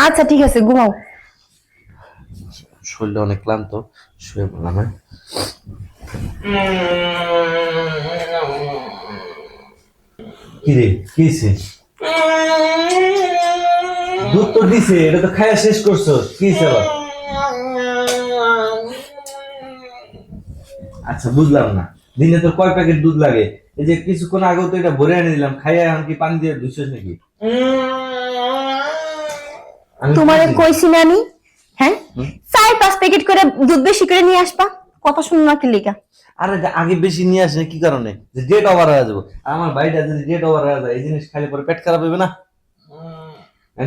আচ্ছা ঠিক আছে, ঘুমাও। শরীরটা অনেক ক্লান্ত, শুয়ে পড়লাম। হ্যাঁ, কি রে, কি হয়েছে? দুধ তো দিছে, এটা তো খাইয়া শেষ করছো, কি হয়েছে আবার? আচ্ছা বুঝলাম না, দিনে তো কয় প্যাকেট দুধ লাগে? এই যে কিছুক্ষণ আগেও তো এটা ভরে এনে দিলাম, খাইয়া এখন কি পানি দিয়ে ধুইছস নাকি? তোমারে কইছি না আমি? হ্যাঁ, 4-5 প্যাকেট করে দুধ বেশি করে নিয়ে আসবা। কথা শুনো না কি লেখা? আরে আগে বেশি নিয়ে আসে কি কারণে? যে ডেট ওভার হয়ে যাবো। আমার বাড়িটা যদি ডেট ওভার হয়ে যায়, এই জিনিস খাইলে পরে পেট খারাপ হবে না?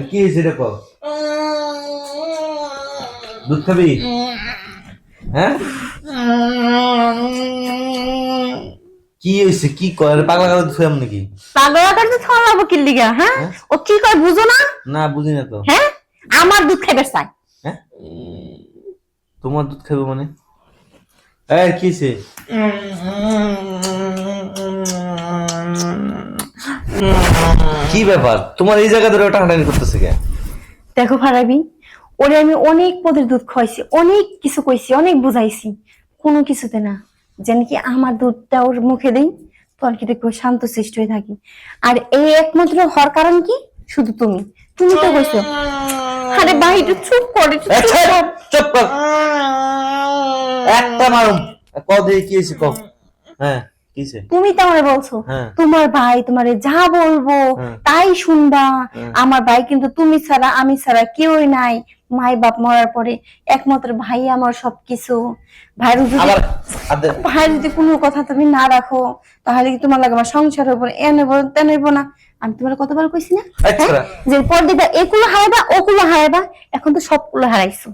কি হয়েছে এটা কও? দুধ খাবি? হ্যাঁ, কি হয়েছে? 4-5 প্যাকেট দুধ লাগে, এই জিনিস খাইলে পরে পেট খারাপ হবে না? কি হয়েছে এটা কও? দুধ খাবি? হ্যাঁ, 4-5 প্যাকেট দুধ লাগে, এই জিনিস খাইলে পরে পেট খারাপ হবে না? কি হয়েছে? কি করে পাগলা করে দিছো এমন নাকি? পাগলা করতে থামাবো কি লিগা? হ্যাঁ, ও কি কয় বুঝো না? না বুঝি না তো। হ্যাঁ, আমার দুধ খাইবার চাই। হ্যাঁ, তোমার দুধ খাবো মানে? এই কিছে? কি ব্যাপার, তোমার এই জায়গা ধরে টানাটানি করতেছে কে? দেখো ফারাবি, ওরে আমি অনেক পদের দুধ খাওয়াইছি, অনেক কিছু কইছি, অনেক বুঝাইছি, কোনো কিছুতে না। যেন কি আমার দুধটা ওর মুখে দেই তো আর কি দেখবো শান্ত সৃষ্টি হয়ে থাকি। আর এই একমাত্র হওয়ার কারণ কি? শুধু তুমি তুমি তো কইছো। আরে ভাই একটু চুপ করে, একটু চুপ কর। চুপ কর, একটা মারুম। কদে কি হয়েছে কও? হ্যাঁ কিছে? তুমি তো আমারে বলছো হ্যাঁ। তোমার ভাই তোমারে যা বলবো হ্যাঁ। তাই শুনবা। আমার ভাই কিন্তু তুমি ছাড়া আমি ছাড়া কেউই নাই। মাই বাপ মরার পরে একমাত্র ভাই আমার সবকিছু। ভাইয়ের যদি আবার ভাইয়ের যদি কোনো কথা তুমি না রাখো তাহলে কি তোমার লাগে আমার সংসারের উপরে এ নেবো তে নেবো না? আমি তোমার কতবার কইছি না আচ্ছা। যে পর্দাটা এগুলো হারাবা ওগুলো হারাবা, এখন তো সবগুলো হারাইছো।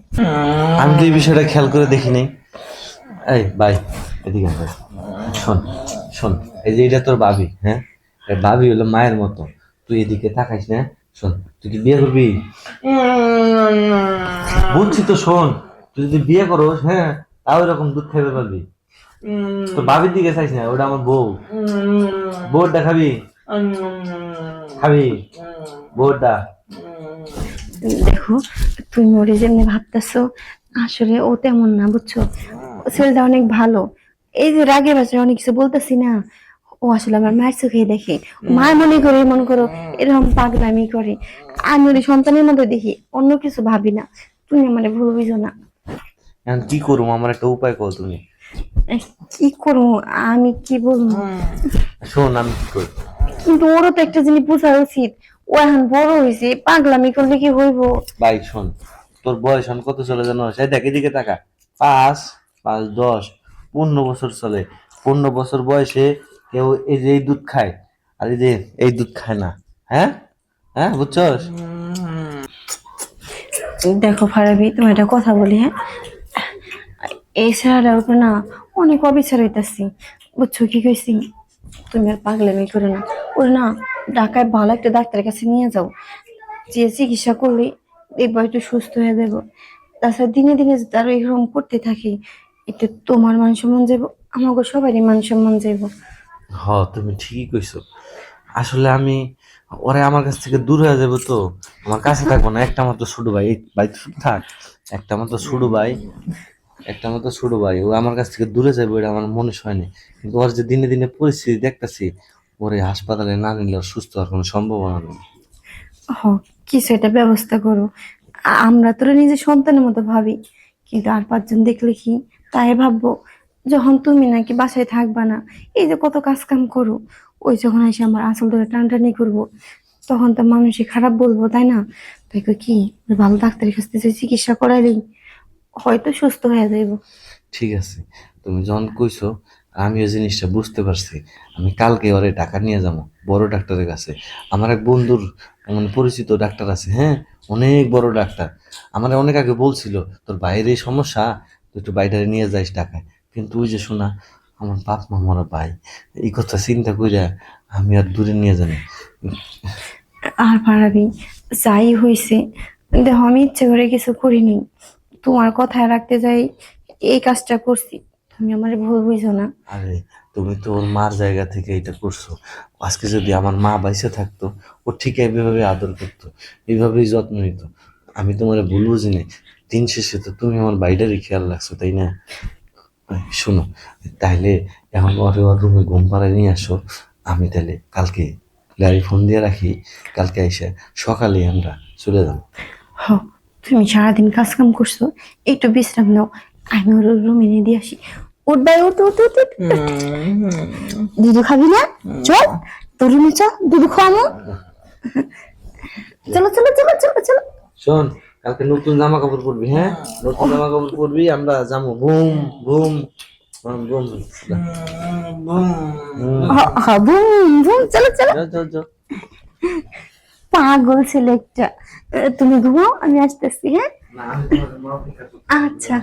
আমি তো এই বিষয়টা খেয়াল করে দেখি নাই। এই ভাই এদিকে আয়। শোন শোন, এই যে এটা তোর ভাবি, হ্যাঁ এই ভাবি হলো মায়ের মতো, তুই এদিকে তাকাইস না। শোন, তুই কি বিয়ে করবি? বলছি তো শোন, তুই যদি বিয়ে করোস, হ্যাঁ তাও এরকম দুধ খাইতে পারবি। তোর ভাবির দিকে চাইস না, ওটা আমার বউ। বউটা খাবি? খাবি বউটা? দেখো তুমি ওরে যেমনি ভাবতেছো আসলে ও তেমন না, বুঝছো? ছেলেটা অনেক ভালো। এই যে রাগের বাসায় অনেক কিছু বলতেছি না, ও আসলে আমার মায়ের চোখে দেখে, মায়ের মনে করো এরকম পাগলামি করে। আমি ওর সন্তানের মধ্যে দেখি, অন্য কিছু ভাবি না। তুমি আমার ভুল বুঝো না। এখন কি করবো, আমার একটা উপায় কর তুমি। কি করবো আমি, কি বলবো? শোন আমি কি করি, কিন্তু ওরও তো একটা জিনিস বোঝা উচিত, ও এখন বড় হয়েছে, পাগলামি করলে কি হইব? ভাই শোন, তোর বয়স এখন কত চলে জানো? সেই দেখ এদিকে টাকা 5 5 10 15 বছর চলে। 15 বছর বয়সে কেউ এই যে এই দুধ খায় আর এই যে এই দুধ খায় না। হ্যাঁ হ্যাঁ বুঝছস? দেখো ফারাবি, তোমার একটা কথা বলি, হ্যাঁ এই ছেলেটার উপর না অনেক অবিচার হইতাছি, বুঝছো? কি কইছি? তুমি আর পাগলামি করে না, ওর না ঢাকায় ভালো একটা ডাক্তারের কাছে নিয়ে যাও, যে চিকিৎসা করলে দেখবো একটু সুস্থ হয়ে যাব। তাছাড়া দিনে দিনে যদি আরো এরকম করতে থাকি, একটু তোমার মান সম্মান যাবো, আমাকে সবারই মান সম্মান যাবো। হ তুমি ঠিকই কইছো। আসলে আমি ওরে আমার কাছ থেকে দূর হয়ে যাবো তো, আমার কাছে থাকবো না। একটা মাত্র ছোট ভাই, এই ভাই তো শুধু থাক, একটা মাত্র ছোট ভাই, একটা মাত্র ছোট ভাই, ও আমার কাছ থেকে দূরে যাবে এটা আমার মনে হয়নি। কিন্তু ওর যে দিনে দিনে পরিস্থিতি দেখতেছি, ওরে হাসপাতালে না নিলে ওর সুস্থ হওয়ার কোনো সম্ভাবনা নেই। হ, কিছু একটা ব্যবস্থা করো। আমরা তোরা নিজের সন্তানের মতো ভাবি, কিন্তু আর পাঁচজন দেখলে কি তাই ভাববো? যখন তুমি নাকি বাসায় থাকবা না, এই যে কত কাজ কাম করো, ওই যখন এসে আমার আসল ধরে টানটানি করবো, তখন তো মানুষই খারাপ বলবো, তাই না? তাই কই কি ভালো ডাক্তারের কাছ থেকে চিকিৎসা করাইলেই হয়তো সুস্থ হয়ে যাইব। ঠিক আছে, তুমি যখন কইছো আমি ওই জিনিসটা বুঝতে পারছি। আমি কালকে ওরে টাকা নিয়ে যাবো বড় ডাক্তারের কাছে। আমার এক বন্ধুর মানে পরিচিত ডাক্তার আছে, হ্যাঁ অনেক বড় ডাক্তার। আমার অনেক আগে বলছিল তোর বাইরে এই সমস্যা, তুই একটু বাইরে নিয়ে যাইস টাকায়। কিন্তু ওই যে শোনা, আমার বাপ মা মরা ভাই, এই কথা চিন্তা কইরা আমি আর দূরে নিয়ে জানি। আর পারাবি, যাই হইছে, দেখো আমি ইচ্ছে করে কিছু করিনি, তোমার কথায় রাখতে যাই এই কাজটা করছি। তুমি আমার ভুল বুঝো না। আরে তুমি তো ওর মার জায়গা থেকে এটা করছো। আজকে যদি আমার মা বাইসে থাকতো, ও ঠিক এইভাবে আদর করতো, এইভাবেই যত্ন নিত। আমি তোমার ভুল বুঝি নাই। দিন শেষে তো তুমি আমার বাইরেরই খেয়াল রাখছো, তাই না? শোনো, তাইলে এখন ওরে ওর রুমে ঘুম পাড়ায় নিয়ে আসো। আমি তাহলে কালকে গাড়ি ফোন দিয়ে রাখি, কালকে এসে সকালে আমরা চলে যাবো। হ, তুমি সারাদিন কাজ কাম করছো, একটু বিশ্রাম নাও, আমি ওর রুমে নিয়ে দিয়ে আসি। উঠ ভাই, উঠ উঠ উঠ উঠ। দুধু খাবি না? চল তোর রুমে চল, দুধু খাওয়াবো। চলো চলো চলো চলো চলো। শোন, কালকে নতুন জামা কাপড় পরবি, হ্যাঁ নতুন জামা কাপড় পরবি, আমরা যাবো boom boom boom. Boom boom, চলো চলো। যাও। পাগল ছেলে একটা। তুমি ঘুমাও, আমি আসতেছি। হ্যাঁ আচ্ছা।